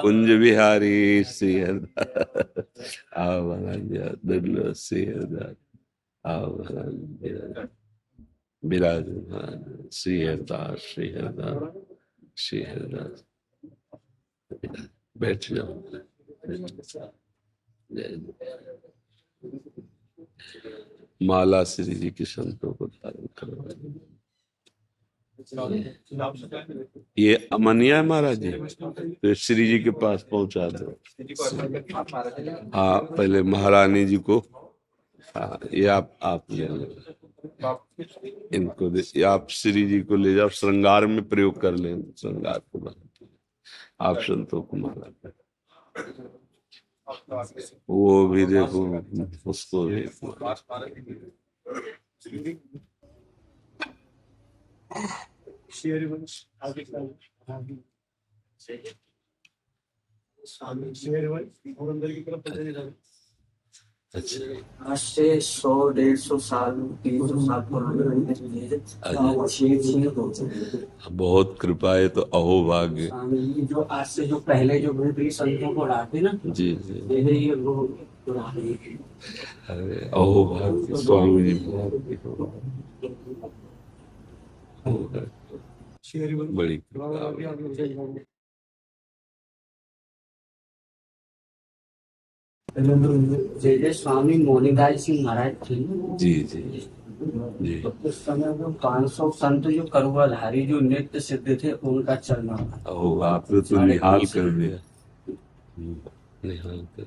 कुंज बिहारी श्री आवन दुर्ल श्री आवन विराजमान श्री हरदास श्री हरदास श्री हरदास। बैठ जाओ। माला श्री जी के संतों को धारण करवाए। ये अमनिया है महाराज जी, तो श्री जी के पास पहुंचा दो। हाँ, पहले महारानी जी को। हाँ, ये आप ले लो इनको ये आप श्री जी को ले जाओ, श्रृंगार में प्रयोग कर लें। श्रृंगार को आप संतों को माला, वो भी देखो, उसको भी आज से 100-150 साल 300 साल बहुत कृपा है। तो अहो भाग्य जो आज से जो पहले जो गुरु संतों को लाते ना जी जी। ये अरे अहो भाग्य स्वामी जी, बड़ी कृपा। जय जय स्वामी मोनीदास सिंह महाराज थे जी जी जी। तो उस समय जो 500 संत जो करुणाधारी जो नित्य सिद्ध थे उनका चलना। ओ, आपने तो निहाल कर दिया, निहाल कर।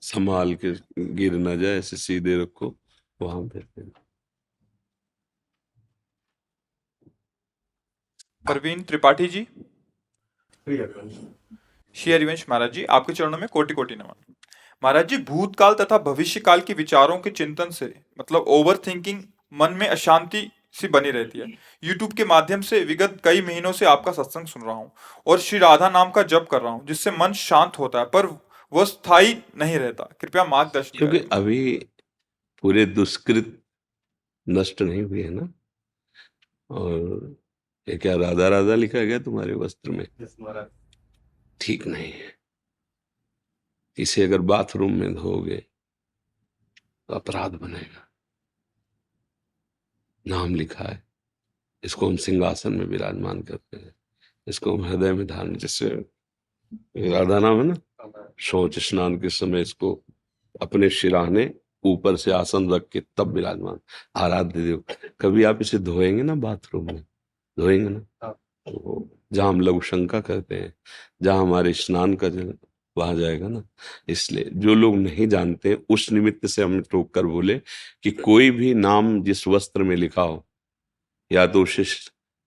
संभाल के गिर ना जाए, ऐसे सीधे रखो वहां पे। प्रवीण त्रिपाठी जी, श्री हरिवंश महाराज जी, आपके चरणों में कोटि कोटि नमन। महाराज जी, भूतकाल तथा भविष्य काल के विचारों के चिंतन से मतलब ओवर थिंकिंग मन में अशांति सी बनी रहती है। यूट्यूब के माध्यम से विगत कई महीनों से आपका सत्संग सुन रहा हूँ और श्री राधा नाम का जप कर रहा हूँ, जिससे मन शांत होता है, पर वह स्थायी नहीं रहता। कृपया मार्गदर्शन क्योंकि करें। अभी पूरे दुष्कृत नष्ट नहीं हुए है ना। और ये क्या राधा राधा लिखा गया तुम्हारे वस्त्र में? ठीक नहीं है। इसे अगर बाथरूम में धोगे तो अपराध बनेगा। नाम लिखा है, इसको हम सिंहासन में विराजमान करते हैं, इसको हम हृदय में धारण, जैसे राधा नाम है ना, शौच स्नान के समय इसको अपने शिराने ऊपर से आसन रख के तब विराजमान आराध्य देव। कभी आप इसे धोएंगे ना, बाथरूम में धोएंगे ना, तो जहां हम लघु शंका करते हैं, जहां हमारे स्नान का जल वहां जाएगा ना। इसलिए जो लोग नहीं जानते, उस निमित्त से हम टोक कर बोले कि कोई भी नाम जिस वस्त्र में लिखा हो, या तो उसे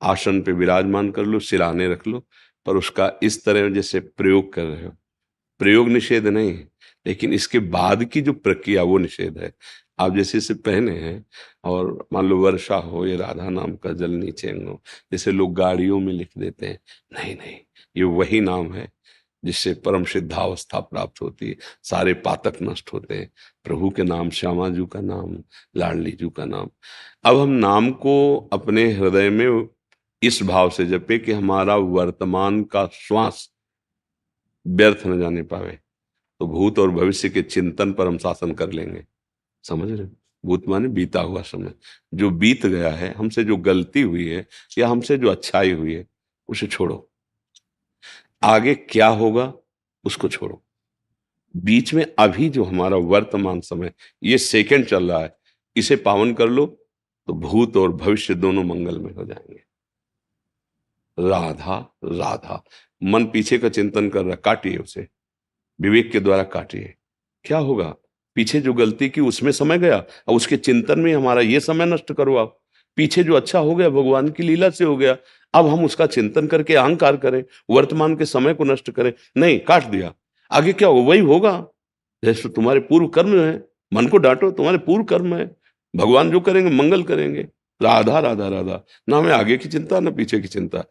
आसन पे विराजमान कर लो, सिराने रख लो, पर उसका इस तरह जैसे प्रयोग कर रहे हो, प्रयोग निषेध नहीं है, लेकिन इसके बाद की जो प्रक्रिया वो निषेध है। आप जैसे इसे पहने हैं और मान लो वर्षा हो, ये राधा नाम का जल नीचे हो, जैसे लोग गाड़ियों में लिख देते हैं, नहीं नहीं, ये वही नाम है जिससे परम सिद्धावस्था प्राप्त होती है, सारे पातक नष्ट होते हैं। प्रभु के नाम, श्यामा जी का नाम, लाडली जी का नाम। अब हम नाम को अपने हृदय में इस भाव से जपे कि हमारा वर्तमान का श्वास व्यर्थ न जाने पावे, तो भूत और भविष्य के चिंतन पर हम शासन कर लेंगे। समझ रहे? भूत माने बीता हुआ समय, जो बीत गया है, हमसे जो गलती हुई है या हमसे जो अच्छाई हुई है, उसे छोड़ो। आगे क्या होगा उसको छोड़ो। बीच में अभी जो हमारा वर्तमान समय, ये सेकंड चल रहा है, इसे पावन कर लो, तो भूत और भविष्य दोनों मंगल में हो जाएंगे। राधा राधा, मन पीछे का चिंतन कर रहा, काटिए उसे, विवेक के द्वारा काटिए। क्या होगा? पीछे जो गलती की उसमें समय गया, और उसके चिंतन में हमारा ये समय नष्ट करो आप। पीछे जो अच्छा हो गया भगवान की लीला से हो गया, अब हम उसका चिंतन करके अहंकार करें, वर्तमान के समय को नष्ट करें? नहीं, काट दिया। आगे क्या हो? वही होगा जैसे तुम्हारे पूर्व कर्म है। मन को डांटो, तुम्हारे पूर्व कर्म है, भगवान जो करेंगे मंगल करेंगे। राधा राधा राधा, ना हमें आगे की चिंता ना पीछे की चिंता।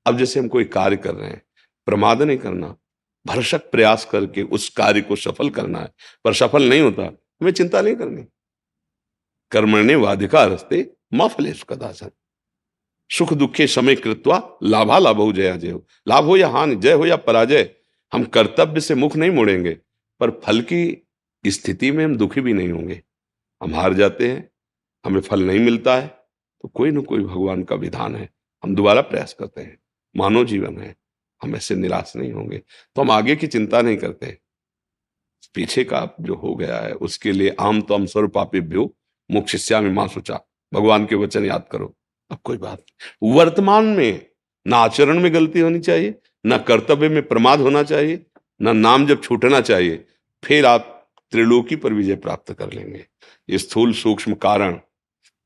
अब जैसे हम कोई कार्य कर रहे हैं, प्रमाद नहीं करना, भरसक प्रयास करके उस कार्य को सफल करना है। पर सफल नहीं होता, हमें चिंता नहीं करनी। कर्मण्येवाधिकारस्ते मा फलेषु कदाचन। सुख दुखे समय कृत्वा लाभा लाभो जया जय। लाभ हो या हानि, जय हो या पराजय, हम कर्तव्य से मुख नहीं मोड़ेंगे, पर फल की स्थिति में हम दुखी भी नहीं होंगे। हम हार जाते हैं, हमें फल नहीं मिलता है, तो कोई ना कोई भगवान का विधान है, हम दोबारा प्रयास करते हैं। मानव जीवन है, हम ऐसे निराश नहीं होंगे। तो हम आगे की चिंता नहीं करते, पीछे का जो हो गया है उसके लिए आम तो हम स्वरूपापिभ्यो मोक्षयिष्यामि मा शुचा, भगवान के वचन याद करो। अब कोई बात नहीं। वर्तमान में ना आचरण में गलती होनी चाहिए, ना कर्तव्य में प्रमाद होना चाहिए, ना नाम जब छूटना चाहिए, फिर आप त्रिलोकी पर विजय प्राप्त कर लेंगे। ये स्थूल सूक्ष्म कारण,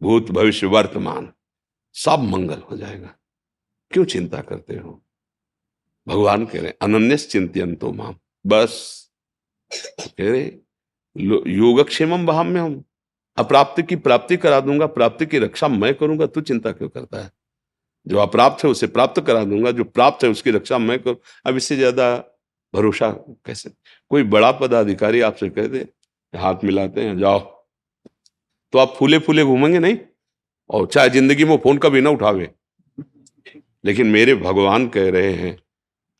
भूत भविष्य वर्तमान, सब मंगल हो जाएगा। क्यों चिंता करते हो? भगवान कह रहे अनन्यस चिंतयन्तो माम, बस कह रहे योगक्षेमम वहाम्य हम, अप्राप्त की प्राप्ति करा दूंगा, प्राप्ति की रक्षा मैं करूंगा, तू चिंता क्यों करता है? जो अप्राप्त है उसे प्राप्त करा दूंगा, जो प्राप्त है उसकी रक्षा मैं करूं। अब इससे ज्यादा भरोसा कैसे? कोई बड़ा पदाधिकारी आपसे कह दे, हाथ मिलाते हैं जाओ, तो आप फूले फूले घूमेंगे नहीं? और चाहे जिंदगी में फोन कभी ना उठावे। लेकिन मेरे भगवान कह रहे हैं,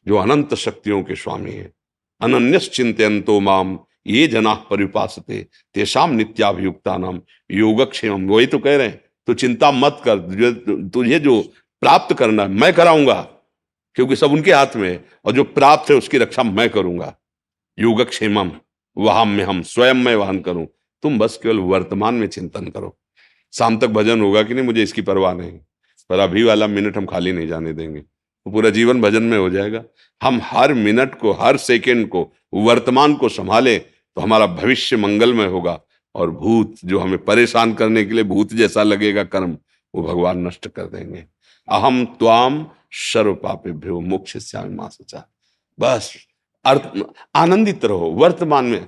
जो अनंत शक्तियों के स्वामी हैं, अनन्यस चिंतयन्तो माम ये जना परिपासते तेषाम नित्याभियुक्तानाम योगक्षेमम। वही तो कह रहे हैं, तो चिंता मत कर, तुझे जो प्राप्त करना है मैं कराऊंगा, क्योंकि सब उनके हाथ में है, और जो प्राप्त है उसकी रक्षा मैं करूंगा। योगक्षेमम वहां में हम स्वयं मैं वाहन करूं, तुम बस केवल वर्तमान में चिंतन करो। शाम तक भजन होगा कि नहीं मुझे इसकी परवाह नहीं, पर अभी वाला मिनट हम खाली नहीं जाने देंगे, तो पूरा जीवन भजन में हो जाएगा। हम हर मिनट को, हर सेकंड को, वर्तमान को संभाले तो हमारा भविष्य मंगलमय होगा। और भूत जो हमें परेशान करने के लिए भूत जैसा लगेगा कर्म, वो भगवान नष्ट कर देंगे। अहम त्वाम सर्व पापेभ्यो मोक्षयिष्यामि मा शुचा। बस अर्थ आनंदित रहो वर्तमान में।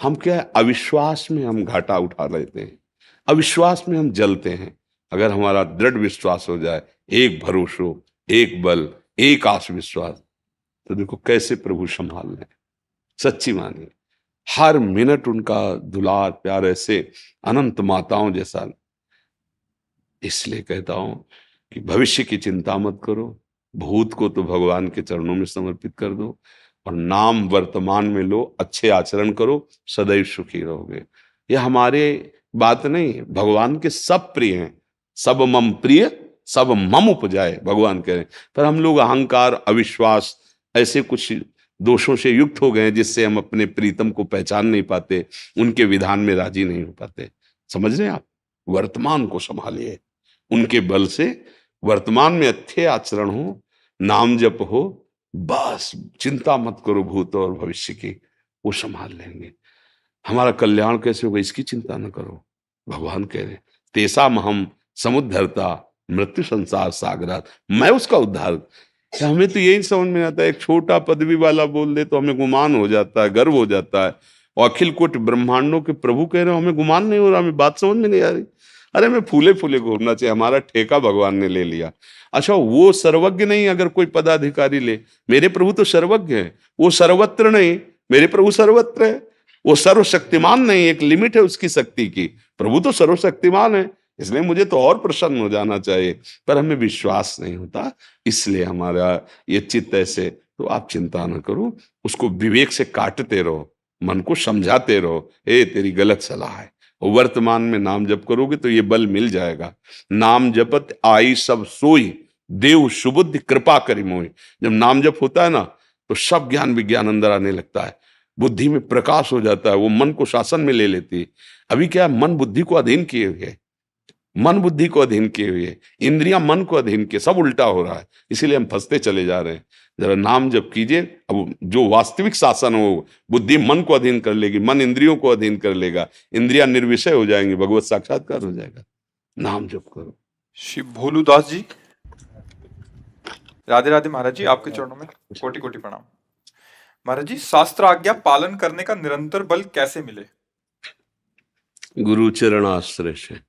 हम क्या है, अविश्वास में हम घाटा उठा लेते हैं, अविश्वास में हम जलते हैं। अगर हमारा दृढ़ विश्वास हो जाए, एक भरोसो, एक बल, एक आस विश्वास, तो देखो कैसे प्रभु संभाल लें। सच्ची मानिए, हर मिनट उनका दुलार प्यार ऐसे अनंत माताओं जैसा। इसलिए कहता हूं कि भविष्य की चिंता मत करो, भूत को तो भगवान के चरणों में समर्पित कर दो, और नाम वर्तमान में लो, अच्छे आचरण करो, सदैव सुखी रहोगे। यह हमारे बात नहीं है, भगवान के सब प्रिय हैं। सब मम प्रिय सब मम उपजाए, भगवान कह रहे हैं। पर हम लोग अहंकार, अविश्वास, ऐसे कुछ दोषों से युक्त हो गए जिससे हम अपने प्रीतम को पहचान नहीं पाते, उनके विधान में राजी नहीं हो पाते। समझ रहे हैं आप? वर्तमान को संभालिए, उनके बल से वर्तमान में अच्छे आचरण हो, नाम जप हो, बस चिंता मत करो भूत और भविष्य की, वो संभाल लेंगे। हमारा कल्याण कैसे होगा इसकी चिंता न करो। भगवान कह रहे तेषाम हम समुद्धरता मृत्यु संसार सागरात, मैं उसका उद्धार। हमें तो यही समझ में आता है, एक छोटा पदवी वाला बोल दे तो हमें गुमान हो जाता है, गर्व हो जाता है, और अखिल कोटि ब्रह्मांडों के प्रभु कह रहे हो हमें गुमान नहीं हो रहा, हमें बात समझ में नहीं आ रही। अरे मैं फूले फूले घूमना चाहिए, हमारा ठेका भगवान ने ले लिया। अच्छा वो सर्वज्ञ नहीं, अगर कोई पदाधिकारी ले, मेरे प्रभु तो सर्वज्ञ है, वो सर्वत्र नहीं, मेरे प्रभु सर्वत्र है। वो सर्वशक्तिमान नहीं, एक लिमिट है उसकी शक्ति की, प्रभु तो सर्वशक्तिमान है, इसलिए मुझे तो और प्रसन्न हो जाना चाहिए, पर हमें विश्वास नहीं होता, इसलिए हमारा ये चित्त ऐसे। तो आप चिंता न करो, उसको विवेक से काटते रहो, मन को समझाते रहो, ए तेरी गलत सलाह है। और वर्तमान में नाम जप करोगे तो ये बल मिल जाएगा। नाम जपत आई सब सोई, देव सुबुद्धि कृपा करी मोई। जब नाम जप होता है ना, तो सब ज्ञान विज्ञान अंदर आने लगता है, बुद्धि में प्रकाश हो जाता है, वो मन को शासन में ले लेती है। अभी क्या है, मन बुद्धि को अधीन किए हुए, मन बुद्धि को अधीन किए हुए, इंद्रियां मन को अधीन किए, सब उल्टा हो रहा है, इसीलिए हम फंसते चले जा रहे हैं। जरा नाम जप कीजिए, अब जो वास्तविक शासन हो, बुद्धि मन को अधीन कर लेगी, मन इंद्रियों को अधीन कर लेगा, इंद्रियां निर्विषय हो जाएंगी, भगवत साक्षात्कार हो जाएगा। नाम जप करो। श्री भोलूदास जी, राधे राधे महाराज जी, आपके चरणों में कोटि कोटि प्रणाम। महाराज जी, शास्त्र आज्ञा पालन करने का निरंतर बल कैसे मिले? गुरु चरण आश्रय से,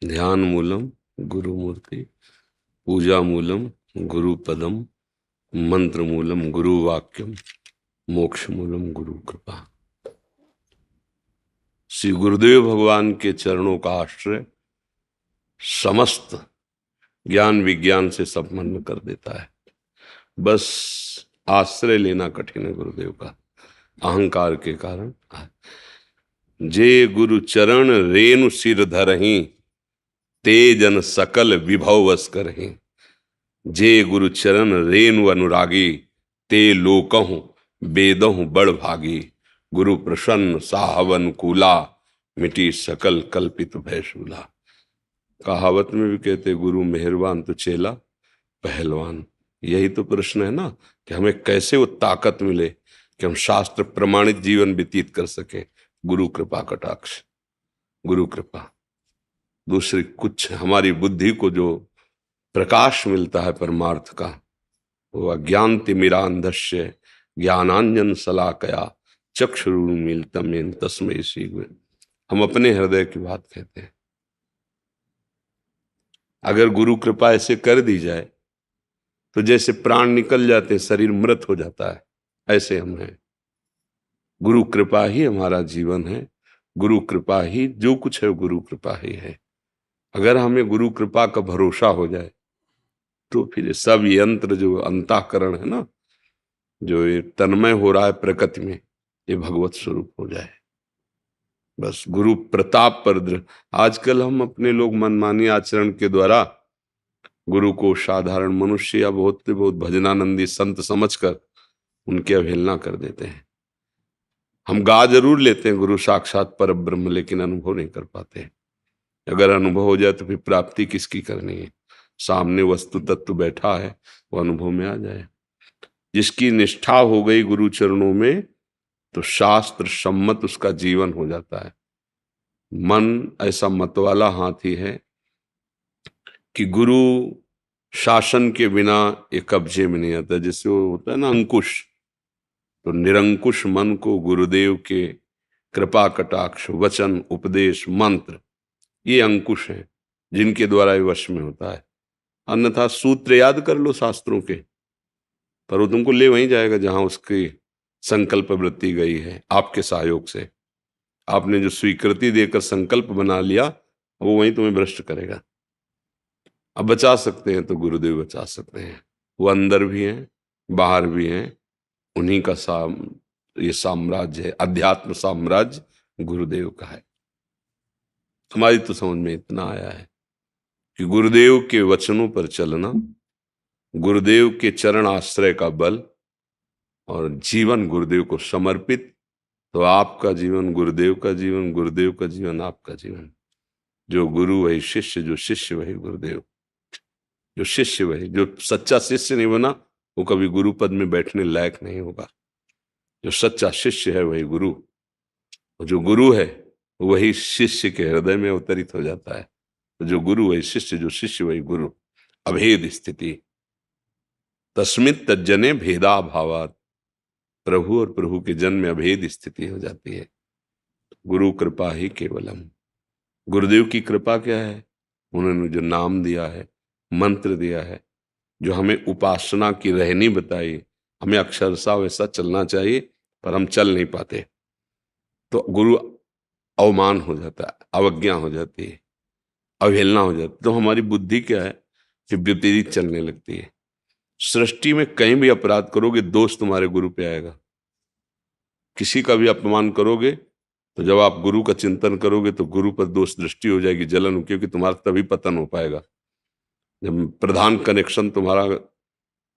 ध्यान मूलम गुरु मूर्ति, पूजा मूलम गुरु पदम, मंत्र मूलम गुरु वाक्यम, मोक्ष मूलम गुरु कृपा। श्री गुरुदेव भगवान के चरणों का आश्रय समस्त ज्ञान विज्ञान से संपन्न कर देता है। बस आश्रय लेना कठिन है गुरुदेव का, अहंकार के कारण। जे गुरु चरण रेणु सिर धरहीं, ते जन सकल विभव वस करहीं। जे गुरु चरण रेणु अनुरागी, ते लोकहु वेदहु बड़ भागी। गुरु प्रसन्न साहब अनुकूला, मिटी सकल कल्पित भय शूला। कहावत में भी कहते गुरु मेहरबान तो चेला पहलवान। यही तो प्रश्न है ना कि हमें कैसे वो ताकत मिले कि हम शास्त्र प्रमाणित जीवन व्यतीत कर सके। गुरु कृपा कटाक्ष, गुरु कृपा। दूसरी कुछ हमारी बुद्धि को जो प्रकाश मिलता है परमार्थ का, वो अज्ञान तिमिरांधस्य ज्ञानांजन शलाकया चक्षुरुन्मीलितं येन तस्मै श्री गुरवे। हम अपने हृदय की बात कहते हैं। अगर गुरु कृपा ऐसे कर दी जाए तो जैसे प्राण निकल जाते, शरीर मृत हो जाता है, ऐसे हम हैं। गुरु कृपा ही हमारा जीवन है, गुरु कृपा ही जो कुछ है, गुरु कृपा ही है। अगर हमें गुरु कृपा का भरोसा हो जाए तो फिर सब यंत्र जो अंतःकरण है ना, जो ये तन्मय हो रहा है प्रकृति में, ये भगवत स्वरूप हो जाए। बस गुरु प्रताप पर दृढ़। आजकल हम अपने लोग मनमानी आचरण के द्वारा गुरु को साधारण मनुष्य या बहुत बहुत भजनानंदी संत समझकर उनकी अवहेलना कर देते हैं। हम गा जरूर लेते हैं गुरु साक्षात पर ब्रह्म, लेकिन अनुभव नहीं कर पाते। अगर अनुभव हो जाए तो फिर प्राप्ति किसकी करनी है? सामने वस्तु तत्व बैठा है, वो अनुभव में आ जाए। जिसकी निष्ठा हो गई गुरु चरणों में तो शास्त्र सम्मत उसका जीवन हो जाता है। मन ऐसा मतवाला हाथी है कि गुरु शासन के बिना ये कब्जे में नहीं आता। जैसे वो होता है ना अंकुश, तो निरंकुश मन को गुरुदेव के कृपा कटाक्ष वचन उपदेश मंत्र, ये अंकुश हैं जिनके द्वारा ये वश में होता है। अन्यथा सूत्र याद कर लो शास्त्रों के, पर वो तुमको ले वहीं जाएगा जहां उसकी संकल्प वृत्ति गई है। आपके सहयोग से आपने जो स्वीकृति देकर संकल्प बना लिया, वो वहीं तुम्हें भ्रष्ट करेगा। अब बचा सकते हैं तो गुरुदेव बचा सकते हैं। वो अंदर भी हैं, बाहर भी हैं। उन्हीं का ये साम्राज्य है, अध्यात्म साम्राज्य गुरुदेव का है। हमारी तो समझ में इतना आया है कि गुरुदेव के वचनों पर चलना, गुरुदेव के चरण आश्रय का बल और जीवन गुरुदेव को समर्पित, तो आपका जीवन गुरुदेव का जीवन, गुरुदेव का जीवन आपका जीवन। जो गुरु वही शिष्य, जो शिष्य वही गुरुदेव। जो शिष्य वही, जो सच्चा शिष्य नहीं बना वो कभी गुरु पद में बैठने लायक नहीं होगा। जो सच्चा शिष्य है वही गुरु, और जो गुरु है वही शिष्य के हृदय में अवतरित हो जाता है। तो जो गुरु वही शिष्य, जो शिष्य वही गुरु। अभेद स्थिति तस्मित् तज्जने भेदा भावात्। प्रभु और प्रभु के जन में अभेद स्थिति हो जाती है। गुरु कृपा ही केवलम। गुरुदेव की कृपा क्या है? उन्होंने जो नाम दिया है, मंत्र दिया है, जो हमें उपासना की रहनी बताई, हमें अक्षरशः वैसा चलना चाहिए, पर हम चल नहीं पाते, तो गुरु अवमान हो जाता है, अवज्ञा हो जाती है, अवहेलना हो जाती है। तो हमारी बुद्धि क्या है कि विपरीत चलने लगती है। सृष्टि में कहीं भी अपराध करोगे, दोष तुम्हारे गुरु पे आएगा। किसी का भी अपमान करोगे तो जब आप गुरु का चिंतन करोगे तो गुरु पर दोष दृष्टि हो जाएगी, जलन, क्योंकि तुम्हारा तभी पतन हो पाएगा। जब प्रधान कनेक्शन तुम्हारा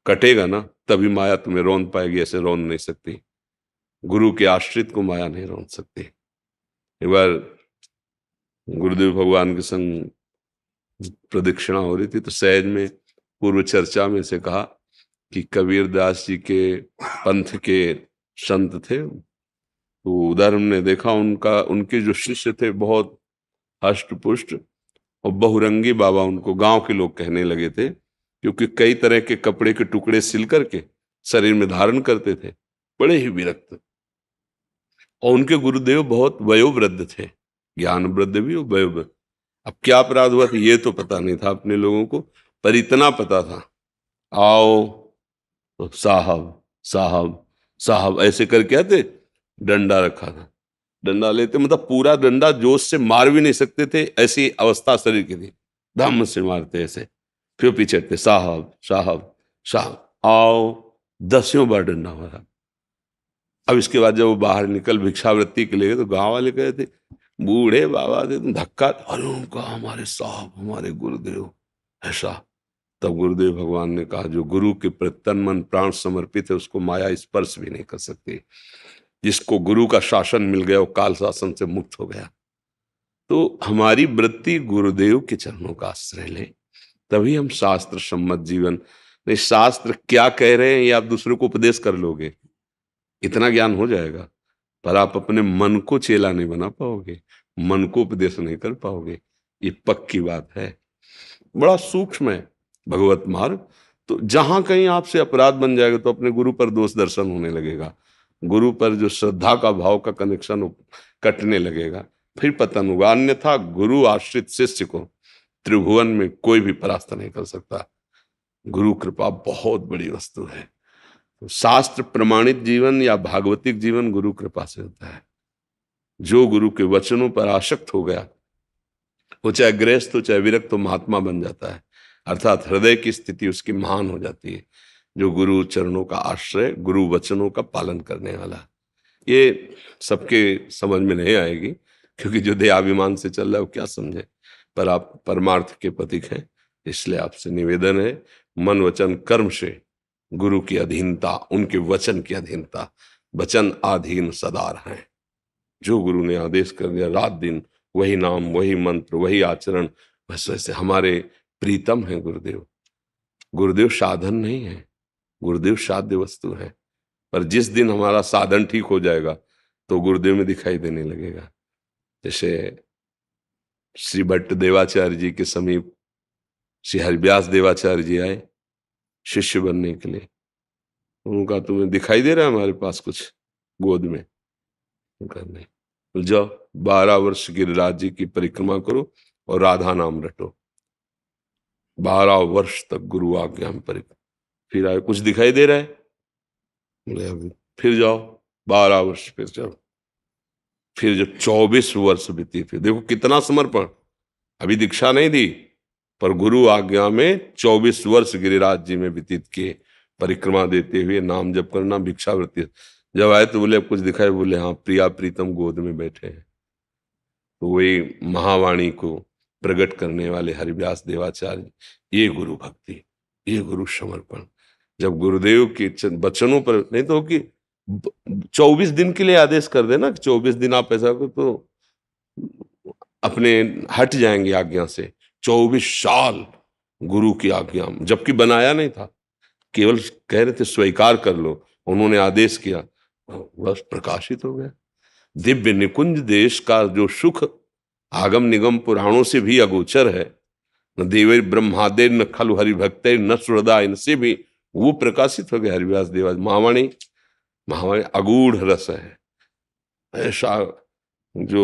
कटेगा ना, तभी माया तुम्हें रौंद पाएगी, ऐसे रौंद नहीं सकती। गुरु के आश्रित को माया नहीं रौंद सकती। एक बार गुरुदेव भगवान के संग प्रदक्षिणा हो रही थी, तो सहज में पूर्व चर्चा में से कहा कि कबीर दास जी के पंथ के संत थे, तो उधर हमने देखा उनके जो शिष्य थे बहुत हष्ट पुष्ट और बहुरंगी बाबा, उनको गांव के लोग कहने लगे थे, क्योंकि कई तरह के कपड़े के टुकड़े सिल करके शरीर में धारण करते थे, बड़े ही विरक्त। और उनके गुरुदेव बहुत वयोवृद्ध थे, ज्ञान वृद्ध भी और वयोवृद्ध। अब क्या अपराध हुआ था ये तो पता नहीं था अपने लोगों को, पर इतना पता था, आओ तो साहब साहब साहब ऐसे करके आते, डंडा रखा था, डंडा लेते, मतलब पूरा डंडा जोश से मार भी नहीं सकते थे, ऐसी अवस्था शरीर की थी, धम्म से मारते ऐसे, फिर पीछे हटते, साहब साहब साहब आओ, 10 बार डंडा मारा। अब इसके बाद जब वो बाहर निकल भिक्षावृत्ति के लिए, तो गांव वाले कहे थे, बूढ़े बाबा थे, तुम धक्का, अरे उनका हमारे साहब हमारे गुरुदेव ऐसा। तब गुरुदेव भगवान ने कहा, जो गुरु के प्रति तन मन प्राण समर्पित है उसको माया स्पर्श भी नहीं कर सकती। जिसको गुरु का शासन मिल गया वो काल शासन से मुक्त हो गया। तो हमारी वृत्ति गुरुदेव के चरणों का आश्रय ले, तभी हम शास्त्र सम्मत जीवन, नहीं शास्त्र क्या कह रहे हैं ये आप दूसरे को उपदेश कर लोगे, इतना ज्ञान हो जाएगा, पर आप अपने मन को चेला नहीं बना पाओगे, मन को उपदेश नहीं कर पाओगे। ये पक्की बात है, बड़ा सूक्ष्म है भगवत मार्ग। तो जहां कहीं आपसे अपराध बन जाएगा तो अपने गुरु पर दोष दर्शन होने लगेगा, गुरु पर जो श्रद्धा का भाव का कनेक्शन कटने लगेगा, फिर पतन होगा। अन्यथा गुरु आश्रित शिष्य को त्रिभुवन में कोई भी परास्त नहीं कर सकता। गुरु कृपा बहुत बड़ी वस्तु है। तो शास्त्र प्रमाणित जीवन या भागवतिक जीवन गुरु कृपा से होता है। जो गुरु के वचनों पर आसक्त हो गया, वो चाहे गृहस्थ हो चाहे विरक्त हो, महात्मा बन जाता है, अर्थात हृदय की स्थिति उसकी महान हो जाती है। जो गुरु चरणों का आश्रय, गुरु वचनों का पालन करने वाला, ये सबके समझ में नहीं आएगी, क्योंकि जो देहाभिमान से चल रहा है वो क्या समझे, पर आप परमार्थ के प्रतीक हैं, इसलिए आपसे निवेदन है, मन वचन कर्म से गुरु की अधीनता, उनके वचन की अधीनता, वचन आधीन सदार हैं। जो गुरु ने आदेश कर दिया, रात दिन वही नाम वही मंत्र वही आचरण, बस वैसे हमारे प्रीतम हैं गुरुदेव। गुरुदेव साधन नहीं है, गुरुदेव साध्य वस्तु है। पर जिस दिन हमारा साधन ठीक हो जाएगा तो गुरुदेव में दिखाई देने लगेगा। जैसे श्री भट्ट देवाचार्य जी के समीप श्री हरिव्यास देवाचार्य जी आए शिष्य बनने के लिए, उनका तुम्हें दिखाई दे रहा है हमारे पास कुछ गोद में? उनका नहीं। तो जाओ 12 वर्ष गिरिराज जी की परिक्रमा करो और राधा नाम रटो, 12 वर्ष तक गुरु आज्ञा में परिक्रमा। फिर आए, कुछ दिखाई दे रहा है? बोले अभी फिर जाओ 12 वर्ष, फिर चलो, फिर जो 24 वर्ष बीती, फिर देखो कितना समर्पण। अभी दीक्षा नहीं दी, पर गुरु आज्ञा में 24 वर्ष गिरिराज जी में व्यतीत किए, परिक्रमा देते हुए नाम जप करना, भिक्षावृत्ति। जब आए तो बोले कुछ दिखाए? बोले हाँ, प्रिया प्रीतम गोद में बैठे हैं। तो वही महावाणी को प्रकट करने वाले हरिव्यास देवाचार्य, ये गुरु भक्ति, ये गुरु समर्पण। जब गुरुदेव के वचनों पर, नहीं तो कि 24 दिन के लिए आदेश कर देना कि 24 दिन आप ऐसा करो, तो अपने हट जाएंगे आज्ञा से। 24 साल गुरु की आज्ञा, जबकि बनाया नहीं था, केवल कह रहे थे स्वीकार कर लो, उन्होंने आदेश किया, बस प्रकाशित हो गया। दिव्य निकुंज देश का जो सुख आगम निगम पुराणों से भी अगोचर है, न देव ब्रह्मादे न खलु हरिभक्त न सुहृदा, इनसे भी वो प्रकाशित हो गया। हरिव्यास देवाच महावाणी, महावाणी अगूढ़ रस है, ऐसा जो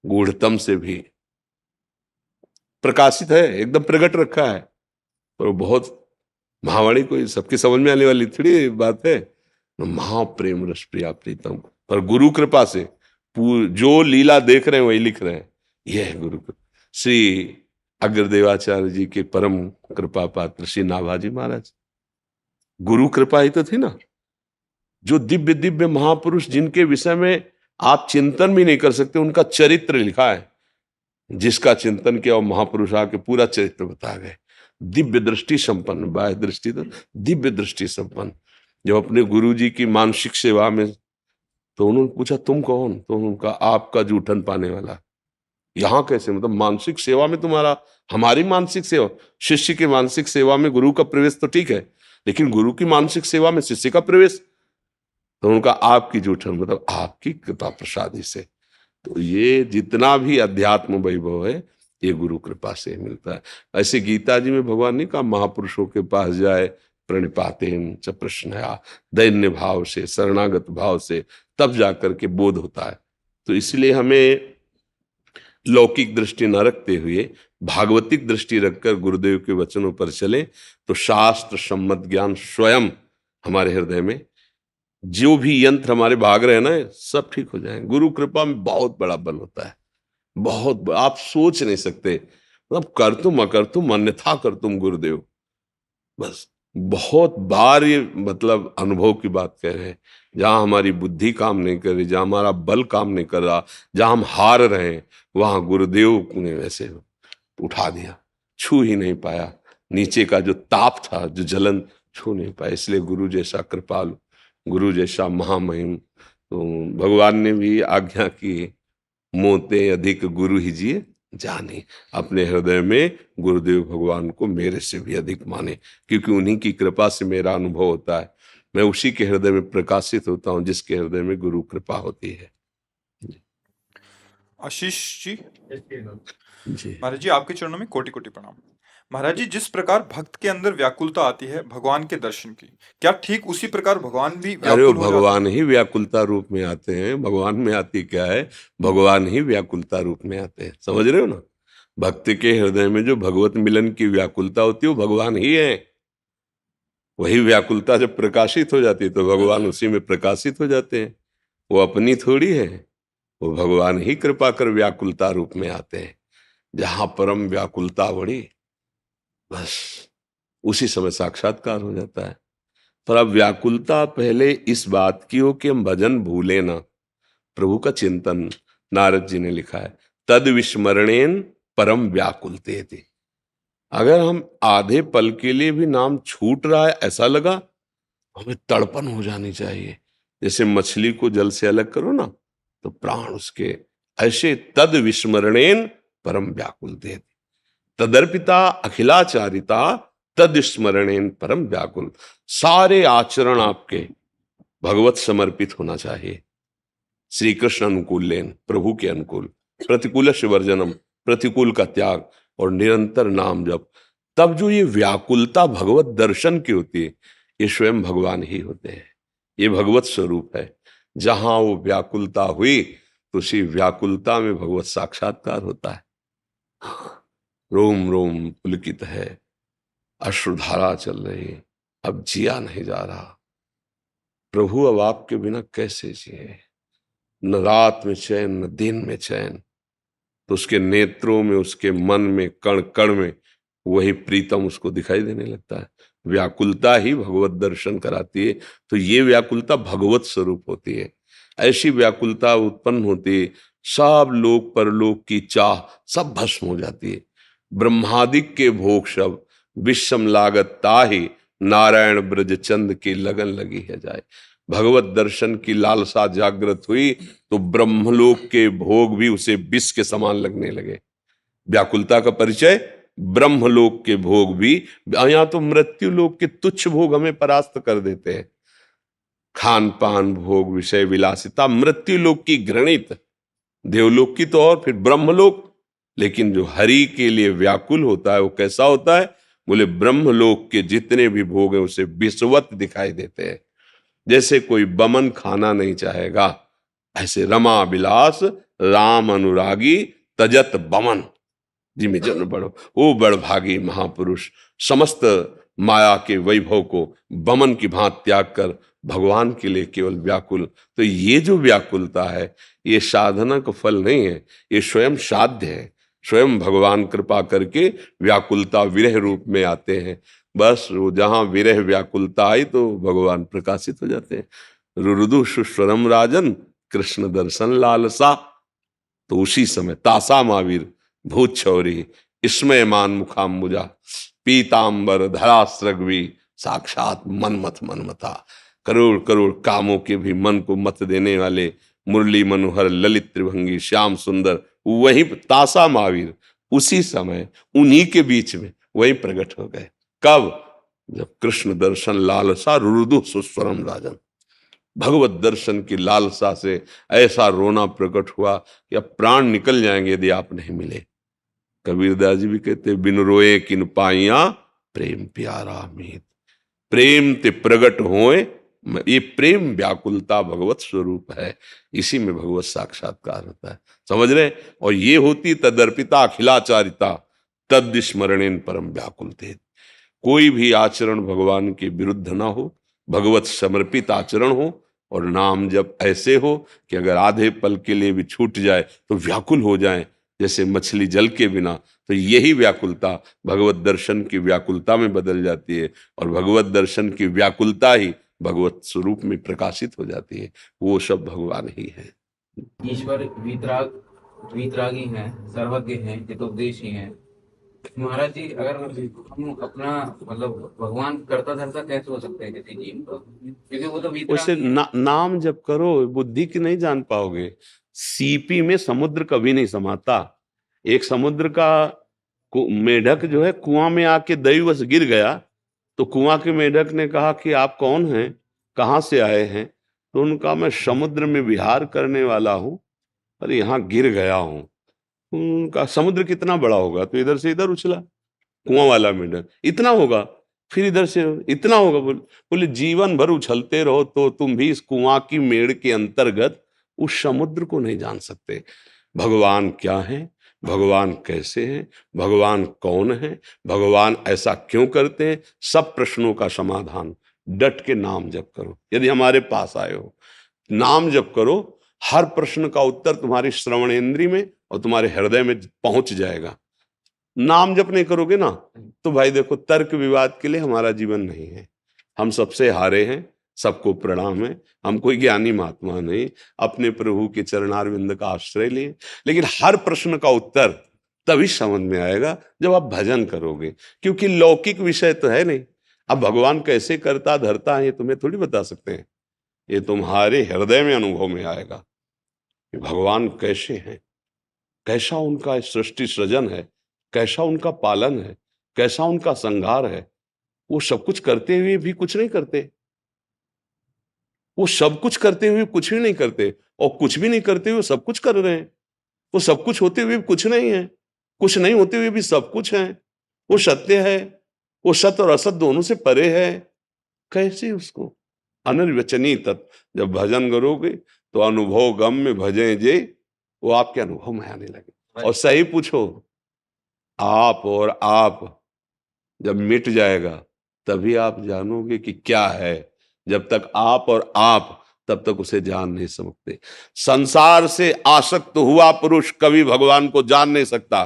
गूढ़तम से भी प्रकाशित है, एकदम प्रकट रखा है। पर वो बहुत महावाणी कोई सबकी समझ में आने वाली थोड़ी बात है। महाप्रेम रस प्रिया प्रीतम, पर गुरु कृपा से जो लीला देख रहे हैं वही लिख रहे हैं। यह है गुरु कृपा। श्री अग्रदेवाचार्य जी के परम कृपा पात्र श्री नाभाजी महाराज, गुरु कृपा ही तो थी ना। जो दिव्य दिव्य महापुरुष जिनके विषय में आप चिंतन भी नहीं कर सकते, उनका चरित्र लिखा है। जिसका चिंतन किया वो महापुरुष आके पूरा चरित्र बता गए। दिव्य दृष्टि संपन्न, बाह्य दृष्टि तो दिव्य दृष्टि संपन्न। जब अपने गुरु जी की मानसिक सेवा में, तो उन्होंने पूछा तुम कौन? तो उनका आपका जूठन पाने वाला। यहाँ कैसे? मतलब मानसिक सेवा में तुम्हारा, हमारी मानसिक सेवा, शिष्य की मानसिक सेवा में गुरु का प्रवेश तो ठीक है, लेकिन गुरु की मानसिक सेवा में शिष्य का प्रवेश? तो उनका आपकी जूठन मतलब आपकी कृपा प्रसादी से। तो ये जितना भी अध्यात्म वैभव है ये गुरु कृपा से मिलता है। ऐसे गीता जी में भगवान ने कहा महापुरुषों के पास जाए, प्रणिपातेन च प्रश्नया, दैन्य भाव से, शरणागत भाव से, तब जाकर के बोध होता है। तो इसलिए हमें लौकिक दृष्टि न रखते हुए भागवतिक दृष्टि रखकर गुरुदेव के वचनों पर चले तो शास्त्र सम्मत ज्ञान स्वयं हमारे हृदय में, जो भी यंत्र हमारे भाग रहे हैं ना, सब ठीक हो जाएंगे। गुरु कृपा में बहुत बड़ा बल होता है, बहुत आप सोच नहीं सकते। मतलब कर तुम अकर तुम अन्यथा कर तुम गुरुदेव, बस बहुत बार ये मतलब अनुभव की बात कह रहे हैं। जहां हमारी बुद्धि काम नहीं कर रही, जहां हमारा बल काम नहीं कर रहा, जहां हम हार रहे हैं, वहां गुरुदेव ने वैसे उठा दिया, छू ही नहीं पाया। नीचे का जो ताप था, जो जलन, छू नहीं पाया। इसलिए गुरु जैसा कृपालु, गुरु जैसा महामहिम, तो भगवान ने भी आज्ञा की, मोते अधिक गुरु ही जिए जाने। अपने हृदय में गुरुदेव भगवान को मेरे से भी अधिक माने, क्योंकि उन्हीं की कृपा से मेरा अनुभव होता है। मैं उसी के हृदय में प्रकाशित होता हूं जिसके हृदय में गुरु कृपा होती है। आशीष जी, जी महाराज जी आपके चरणों में कोटि कोटि प्रणाम। महाराज जी, जिस प्रकार भक्त के अंदर व्याकुलता आती है भगवान के दर्शन की, क्या ठीक उसी प्रकार भगवान भी अरे वो व्याकुल हो जाते भगवान ही व्याकुलता रूप में आते हैं। भगवान में आती क्या है, भगवान ही व्याकुलता रूप में आते हैं। समझ रहे हो ना? भक्त के हृदय में जो भगवत मिलन की व्याकुलता होती है वो भगवान ही है। वही व्याकुलता जब प्रकाशित हो जाती है तो भगवान उसी में प्रकाशित हो जाते हैं। वो अपनी थोड़ी है, वो भगवान ही कृपा कर व्याकुलता रूप में आते हैं। जहां परम व्याकुलता बढ़ी, बस उसी समय साक्षात्कार हो जाता है। पर अब व्याकुलता पहले इस बात की हो कि हम भजन भूले ना, प्रभु का चिंतन। नारद जी ने लिखा है, तद विस्मरणेन परम व्याकुलते थे। अगर हम आधे पल के लिए भी नाम छूट रहा है, ऐसा लगा, हमें तड़पन हो जानी चाहिए। जैसे मछली को जल से अलग करो ना तो प्राण उसके, ऐसे तद विस्मरणेन परम व्याकुलते थे। तदर्पिता अखिलाचारिता तद स्मरणेन परम व्याकुल। सारे आचरण आपके भगवत समर्पित होना चाहिए। श्री कृष्ण अनुकूल लेन, प्रभु के अनुकूल, प्रतिकूल वर्जनम, प्रतिकूल का त्याग, और निरंतर नाम जप। तब जो ये व्याकुलता भगवत दर्शन की होती है, ये स्वयं भगवान ही होते हैं। ये भगवत स्वरूप है। जहां वो व्याकुलता हुई तो उसी व्याकुलता में भगवत साक्षात्कार होता है। रोम रोम पुलकित है, अश्रुधारा चल रही, अब जिया नहीं जा रहा। प्रभु अब आपके बिना कैसे जिए? न रात में चैन, न दिन में चैन। तो उसके नेत्रों में, उसके मन में, कण कण में वही प्रीतम उसको दिखाई देने लगता है। व्याकुलता ही भगवत दर्शन कराती है। तो ये व्याकुलता भगवत स्वरूप होती है। ऐसी व्याकुलता उत्पन्न होती है, सब लोक परलोक की चाह सब भस्म हो जाती है। ब्रह्मादिक के भोग सब विषम लागत ताहि, नारायण ब्रज चंद की लगन लगी है जाए। भगवत दर्शन की लालसा जागृत हुई तो ब्रह्मलोक के भोग भी उसे विष के समान लगने लगे। व्याकुलता का परिचय ब्रह्मलोक के भोग भी, यहां तो मृत्यु लोक के तुच्छ भोग हमें परास्त कर देते हैं। खान पान भोग विषय विलासिता मृत्यु लोक की घृणित, देवलोक की तो और फिर ब्रह्मलोक। लेकिन जो हरि के लिए व्याकुल होता है वो कैसा होता है? बोले ब्रह्मलोक के जितने भी भोग हैं उसे विषवत दिखाई देते हैं। जैसे कोई बमन खाना नहीं चाहेगा, ऐसे रमा विलास राम अनुरागी तजत बमन। जी में जन्म बड़ो, वो बड़ भागी महापुरुष समस्त माया के वैभव को बमन की भांति त्याग कर भगवान के लिए केवल व्याकुल। तो ये जो व्याकुलता है ये साधना का फल नहीं है, ये स्वयं साध्य है। स्वयं भगवान कृपा करके व्याकुलता विरह रूप में आते हैं। बस वो जहां विरह व्याकुलता आई तो भगवान प्रकाशित हो जाते हैं। रुरुदु सुस्वरम राजन कृष्ण दर्शन लालसा। तो उसी समय तासा महावीर भूत छौरी इसमय मान मुखाम्बुजा पीतांबर धरा सृग्वी साक्षात मनमथ मनमथा। करोड़ करोड़ कामों के भी मन को मत देने वाले मुरली मनोहर ललित त्रिभंगी श्याम सुंदर वही तासा महावीर उसी समय उन्हीं के बीच में वही प्रकट हो गए। कब? जब कृष्ण दर्शन लालसा रुरुदु सुस्वरम राजन। भगवत दर्शन की लालसा से ऐसा रोना प्रकट हुआ कि अब प्राण निकल जाएंगे यदि आप नहीं मिले। कबीरदास जी भी कहते, बिन रोए किन पाइया प्रेम प्यारा मीत। प्रेम ते प्रगट होए, ये प्रेम व्याकुलता भगवत स्वरूप है। इसी में भगवत साक्षात्कार होता है। समझ रहे? और ये होती तदर्पिता अखिलाचारिता, तद स्मरणेन परम व्याकुलते। कोई भी आचरण भगवान के विरुद्ध ना हो, भगवत समर्पित आचरण हो, और नाम जब ऐसे हो कि अगर आधे पल के लिए भी छूट जाए तो व्याकुल हो जाए, जैसे मछली जल के बिना। तो यही व्याकुलता भगवत दर्शन की व्याकुलता में बदल जाती है, और भगवत दर्शन की व्याकुलता ही भगवत स्वरूप में प्रकाशित हो जाती है। वो सब भगवान ही है। ईश्वर वीतरागी हैं, सर्वज्ञ हैं, हितोपदेशी हैं। महाराज जी, अगर हम अपना मतलब भगवान करता धरता कैसे हो सकते हैं किसी जीव का, क्योंकि वो तो उसे वीतरागी हैं। नाम जब करो बुद्धि की नहीं जान पाओगे। सीपी में समुद्र कभी नहीं समाता। एक समुद्र का मेढक जो है कुआं में आके दैवश गिर गया, तो कुआं के मेढक ने कहा कि आप कौन हैं, कहाँ से आए हैं? तो उनका मैं समुद्र में विहार करने वाला हूँ और यहाँ गिर गया हूँ। उनका समुद्र कितना बड़ा होगा? तो इधर से इधर उछला कुआं वाला मेढक, इतना होगा। फिर इधर से इतना होगा। बोले जीवन भर उछलते रहो तो तुम भी इस कुआं की मेड़ के अंतर्गत उस समुद्र को नहीं जान सकते। भगवान क्या है, भगवान कैसे हैं, भगवान कौन है, भगवान ऐसा क्यों करते हैं, सब प्रश्नों का समाधान डट के नाम जप करो। यदि हमारे पास आए हो, नाम जप करो, हर प्रश्न का उत्तर तुम्हारी श्रवणेंद्री में और तुम्हारे हृदय में पहुंच जाएगा। नाम जप नहीं करोगे ना, तो भाई देखो, तर्क विवाद के लिए हमारा जीवन नहीं है। हम सबसे हारे हैं, सबको प्रणाम है। हम कोई ज्ञानी महात्मा नहीं, अपने प्रभु के चरणारविंद का आश्रय लिए। लेकिन हर प्रश्न का उत्तर तभी समझ में आएगा जब आप भजन करोगे, क्योंकि लौकिक विषय तो है नहीं। अब भगवान कैसे करता धरता है ये तुम्हें थोड़ी बता सकते हैं, ये तुम्हारे हृदय में अनुभव में आएगा कि भगवान कैसे हैं, कैसा उनका सृष्टि सृजन है, कैसा उनका पालन है, कैसा उनका संहार है। वो सब कुछ करते हुए भी कुछ नहीं करते, वो सब कुछ करते हुए कुछ भी नहीं करते, और कुछ भी नहीं करते हुए सब कुछ कर रहे हैं। वो सब कुछ होते हुए भी कुछ नहीं है, कुछ नहीं होते हुए भी सब कुछ है। वो सत्य है, वो सत्य और असत दोनों से परे है। कैसे उसको अनिर्वचनीय तत्व जब भजन करोगे तो अनुभव गम में भजे जे, वो आपके अनुभव में आने लगे। और सही पूछो, आप और आप जब मिट जाएगा तभी आप जानोगे कि क्या है। जब तक आप और आप, तब तक उसे जान नहीं सकते। संसार से आसक्त हुआ पुरुष कभी भगवान को जान नहीं सकता,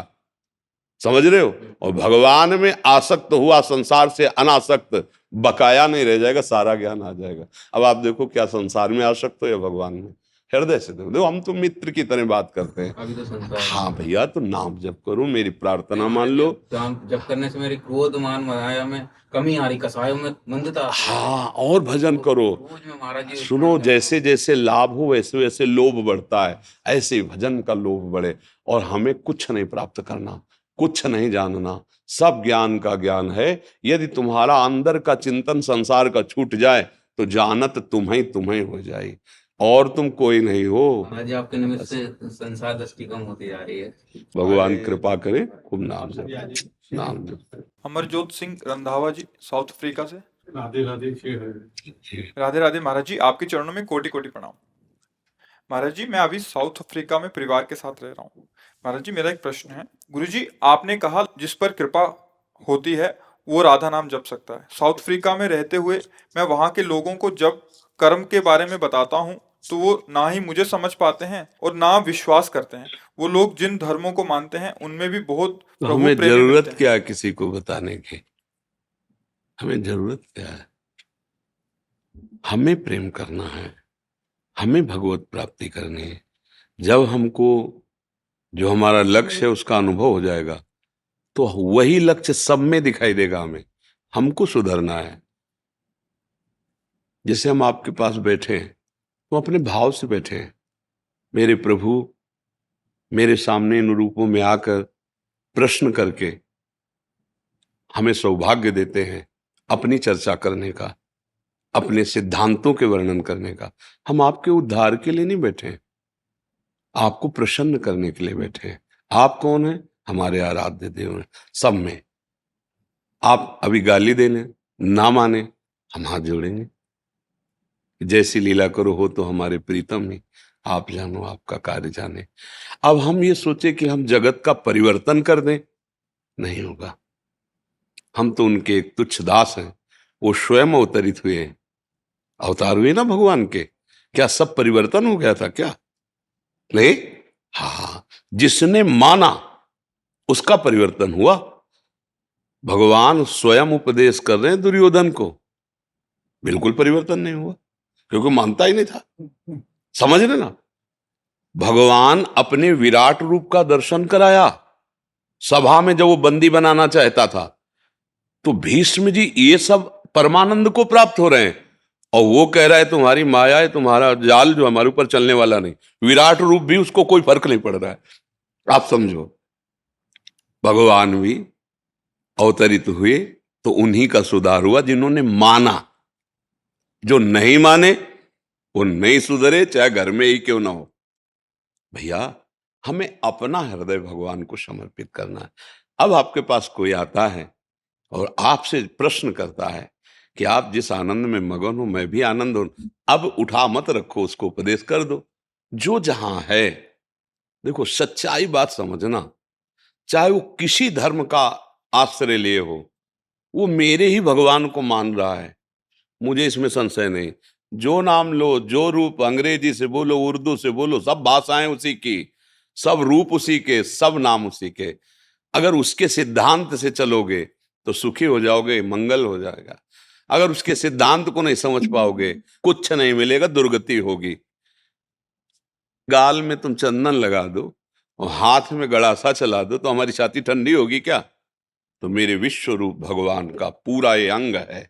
समझ रहे हो? और भगवान में आसक्त हुआ संसार से अनासक्त बकाया नहीं रह जाएगा, सारा ज्ञान आ जाएगा। अब आप देखो, क्या संसार में आसक्त हो या भगवान में? हृदय से देखो। हम तो मित्र की तरह बात करते हैं। अभी तो संसार। हाँ भैया, तो नाम जप करो, मेरी प्रार्थना मान लो। जब करने से मेरी क्रोध मान माया में कमी आ रही, कसायों में मंदता। हाँ, और भजन करो। रोज में महाराज जी सुनो, जैसे जैसे लाभ हो वैसे वैसे लोभ बढ़ता है, ऐसे ही भजन का लोभ बढ़े। और हमें कुछ नहीं प्राप्त करना, कुछ नहीं जानना, सब ज्ञान का ज्ञान है। यदि तुम्हारा अंदर का चिंतन संसार का छूट जाए तो जानत तुम्हें हो जाए, और तुम कोई नहीं हो। महाराज जी, आपके निमित्त से संसार दृष्टि कम होती जा रही है। भगवान कृपा करे, खूब नाम जप, नाम जप। अमरजोत सिंह रंधावा जी, साउथ अफ्रीका से। राधे राधे राधे राधे महाराज जी, आपके चरणों में कोटि कोटि प्रणाम। महाराज जी, मैं अभी साउथ अफ्रीका में परिवार के साथ रह रहा हूँ। महाराज जी, मेरा एक प्रश्न है। गुरुजी, आपने कहा जिस पर कृपा होती है वो राधा नाम जप सकता है। साउथ अफ्रीका में रहते हुए मैं वहाँ के लोगों को जब कर्म के बारे में बताता हूँ तो वो ना ही मुझे समझ पाते हैं और ना विश्वास करते हैं। वो लोग जिन धर्मों को मानते हैं उनमें भी बहुत तो प्रभु हमें प्रेमी जरूरत मिलते हैं। क्या है किसी को बताने की? हमें जरूरत क्या है? हमें प्रेम करना है, हमें भगवत प्राप्ति करनी है। जब हमको जो हमारा लक्ष्य है उसका अनुभव हो जाएगा तो वही लक्ष्य सब में दिखाई देगा। हमें हमको सुधरना है। जैसे हम आपके पास बैठे हैं तो अपने भाव से बैठे हैं। मेरे प्रभु मेरे सामने इन रूपों में आकर प्रश्न करके हमें सौभाग्य देते हैं अपनी चर्चा करने का, अपने सिद्धांतों के वर्णन करने का। हम आपके उद्धार के लिए नहीं बैठे हैं, आपको प्रसन्न करने के लिए बैठे हैं। आप कौन हैं? हमारे आराध्य देव हैं सब में। आप अभी गाली देने ना माने, हम हाथ जोड़ेंगे। जैसी लीला करो हो तो हमारे प्रीतम ही, आप जानो आपका कार्य जाने। अब हम ये सोचे कि हम जगत का परिवर्तन कर दें, नहीं होगा। हम तो उनके एक तुच्छ दास हैं। वो स्वयं अवतरित हुए हैं, अवतार हुए ना भगवान के। क्या सब परिवर्तन हो गया था क्या? नहीं। हाँ, जिसने माना उसका परिवर्तन हुआ। भगवान स्वयं उपदेश कर रहे हैं दुर्योधन को, बिल्कुल परिवर्तन नहीं हुआ, क्योंकि मानता ही नहीं था। समझ रहे ना? भगवान अपने विराट रूप का दर्शन कराया सभा में, जब वो बंदी बनाना चाहता था। तो भीष्म जी ये सब परमानंद को प्राप्त हो रहे हैं, और वो कह रहा है तुम्हारी माया है, तुम्हारा जाल जो हमारे ऊपर चलने वाला नहीं। विराट रूप भी उसको कोई फर्क नहीं पड़ रहा है। आप समझो, भगवान भी अवतरित हुए तो उन्हीं का सुधार हुआ जिन्होंने माना। जो नहीं माने वो नहीं सुधरे, चाहे घर में ही क्यों ना हो। भैया, हमें अपना हृदय भगवान को समर्पित करना है। अब आपके पास कोई आता है और आपसे प्रश्न करता है कि आप जिस आनंद में मगन हो मैं भी आनंद हूं, अब उठा मत रखो, उसको उपदेश कर दो जो जहां है। देखो, सच्चाई बात समझना, चाहे वो किसी धर्म का आश्रय लिए हो, वो मेरे ही भगवान को मान रहा है, मुझे इसमें संशय नहीं। जो नाम लो, जो रूप, अंग्रेजी से बोलो, उर्दू से बोलो, सब भाषाएं उसी की, सब रूप उसी के, सब नाम उसी के। अगर उसके सिद्धांत से चलोगे तो सुखी हो जाओगे, मंगल हो जाएगा। अगर उसके सिद्धांत को नहीं समझ पाओगे, कुछ नहीं मिलेगा, दुर्गति होगी। गाल में तुम चंदन लगा दो और हाथ में गड़ासा चला दो तो हमारी छाती ठंडी होगी क्या? तो मेरे विश्व रूप भगवान का पूरा ये अंग है,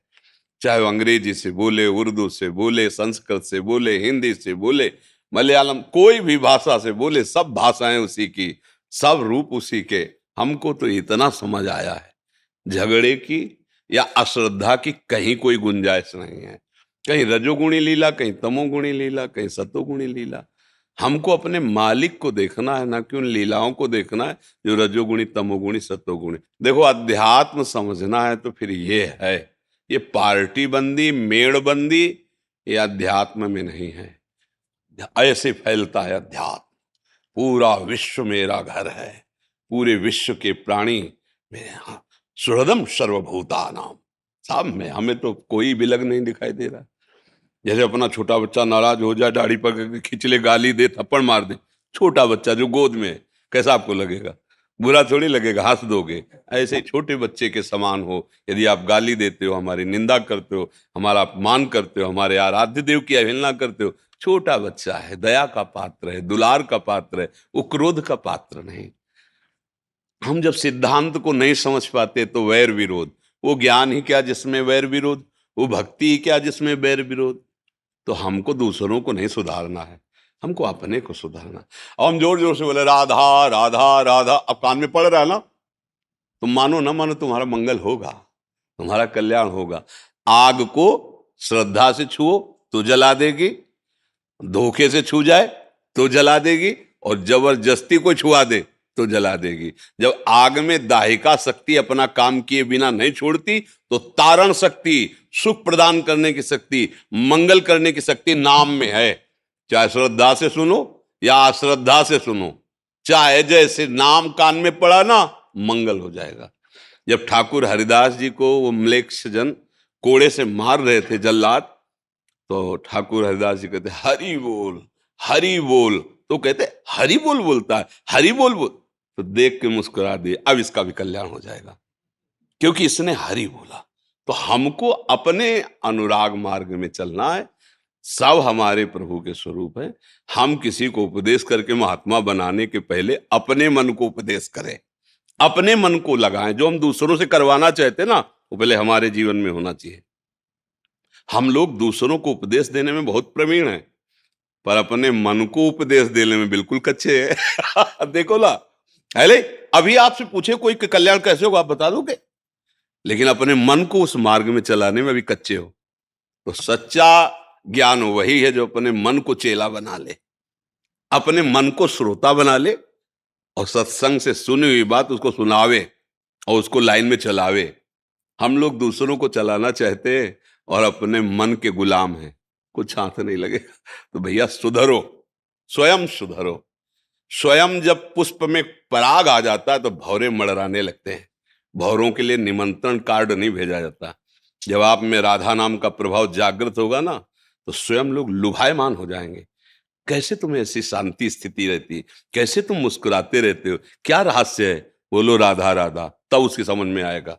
चाहे वो अंग्रेजी से बोले, उर्दू से बोले, संस्कृत से बोले, हिंदी से बोले, मलयालम, कोई भी भाषा से बोले, सब भाषाएं उसी की, सब रूप उसी के। हमको तो इतना समझ आया है, झगड़े की या अश्रद्धा की कहीं कोई गुंजाइश नहीं है। कहीं रजोगुणी लीला, कहीं तमोगुणी लीला, कहीं सतोगुणी लीला। हमको अपने मालिक को देखना है, ना कि उन लीलाओं को देखना है जो रजोगुणी, तमोगुणी, सतोगुणी। देखो, अध्यात्म समझना है तो फिर ये है, ये पार्टी बंदी, मेड़ बंदी, ये अध्यात्म में नहीं है। ऐसे फैलता है अध्यात्म। पूरा विश्व मेरा घर है, पूरे विश्व के प्राणी मेरे यहाँ, सुहृदम सर्वभूतानाम। साहब में हमें तो कोई विलग नहीं दिखाई दे रहा। जैसे अपना छोटा बच्चा नाराज हो जाए, दाढ़ी पकड़ के खींच ले, गाली दे, थप्पड़ मार दे, छोटा बच्चा जो गोद में है, कैसा आपको लगेगा? बुरा थोड़ी लगेगा, हंस दोगे। ऐसे ही छोटे बच्चे के समान हो। यदि आप गाली देते हो, हमारी निंदा करते हो, हमारा अपमान करते हो, हमारे आराध्य देव की अवहेलना करते हो, छोटा बच्चा है, दया का पात्र है, दुलार का पात्र है, वो क्रोध का पात्र नहीं। हम जब सिद्धांत को नहीं समझ पाते तो वैर विरोध, वो ज्ञान ही क्या जिसमें वैर विरोध, वो भक्ति ही क्या जिसमें वैर विरोध। तो हमको दूसरों को नहीं सुधारना है, हमको अपने को सुधारना। और हम जोर जोर से बोले राधा राधा राधा, अब कान में पड़ रहा है ना, तुम मानो ना मानो, तुम्हारा मंगल होगा, तुम्हारा कल्याण होगा। आग को श्रद्धा से छुओ तो जला देगी, धोखे से छू जाए तो जला देगी, और जबरदस्ती को छुआ दे तो जला देगी। जब आग में दाहिका शक्ति अपना काम किए बिना नहीं छोड़ती, तो तारण शक्ति, सुख प्रदान करने की शक्ति, मंगल करने की शक्ति नाम में है। चाहे श्रद्धा से सुनो या अश्रद्धा से सुनो, चाहे जैसे नाम कान में पड़ा ना, मंगल हो जाएगा। जब ठाकुर हरिदास जी को वो म्लेच्छ जन कोड़े से मार रहे थे, जल्लाद, तो ठाकुर हरिदास जी कहते हरि बोल, हरि बोल। तो कहते हरि बोल बोलता है, हरि बोल बोल। तो देख के मुस्कुरा दिए, अब इसका भी कल्याण हो जाएगा, क्योंकि इसने हरि बोला। तो हमको अपने अनुराग मार्ग में चलना है। सब हमारे प्रभु के स्वरूप है। हम किसी को उपदेश करके महात्मा बनाने के पहले अपने मन को उपदेश करें, अपने मन को लगाएं। जो हम दूसरों से करवाना चाहते ना, वो पहले हमारे जीवन में होना चाहिए। हम लोग दूसरों को उपदेश देने में बहुत प्रवीण हैं, पर अपने मन को उपदेश देने में बिल्कुल कच्चे हैं। देखो ना, अरे अभी आपसे पूछे कोई कि कल्याण कैसे होगा, आप बता दोगे, लेकिन अपने मन को उस मार्ग में चलाने में अभी कच्चे हो। तो सच्चा ज्ञान वही है जो अपने मन को चेला बना ले, अपने मन को श्रोता बना ले, और सत्संग से सुनी हुई बात उसको सुनावे और उसको लाइन में चलावे। हम लोग दूसरों को चलाना चाहते हैं और अपने मन के गुलाम हैं, कुछ हाथ नहीं लगेगा। तो भैया सुधरो, स्वयं सुधरो। स्वयं जब पुष्प में पराग आ जाता है तो भौरे मड़राने लगते हैं, भौरों के लिए निमंत्रण कार्ड नहीं भेजा जाता। जब आप में राधा नाम का प्रभाव जागृत होगा ना, तो स्वयं लोग लुभायमान हो जाएंगे। कैसे तुम्हें ऐसी शांति स्थिति रहती है, कैसे तुम मुस्कुराते रहते हो, क्या रहस्य है? बोलो राधा राधा, तब उसकी समझ में आएगा।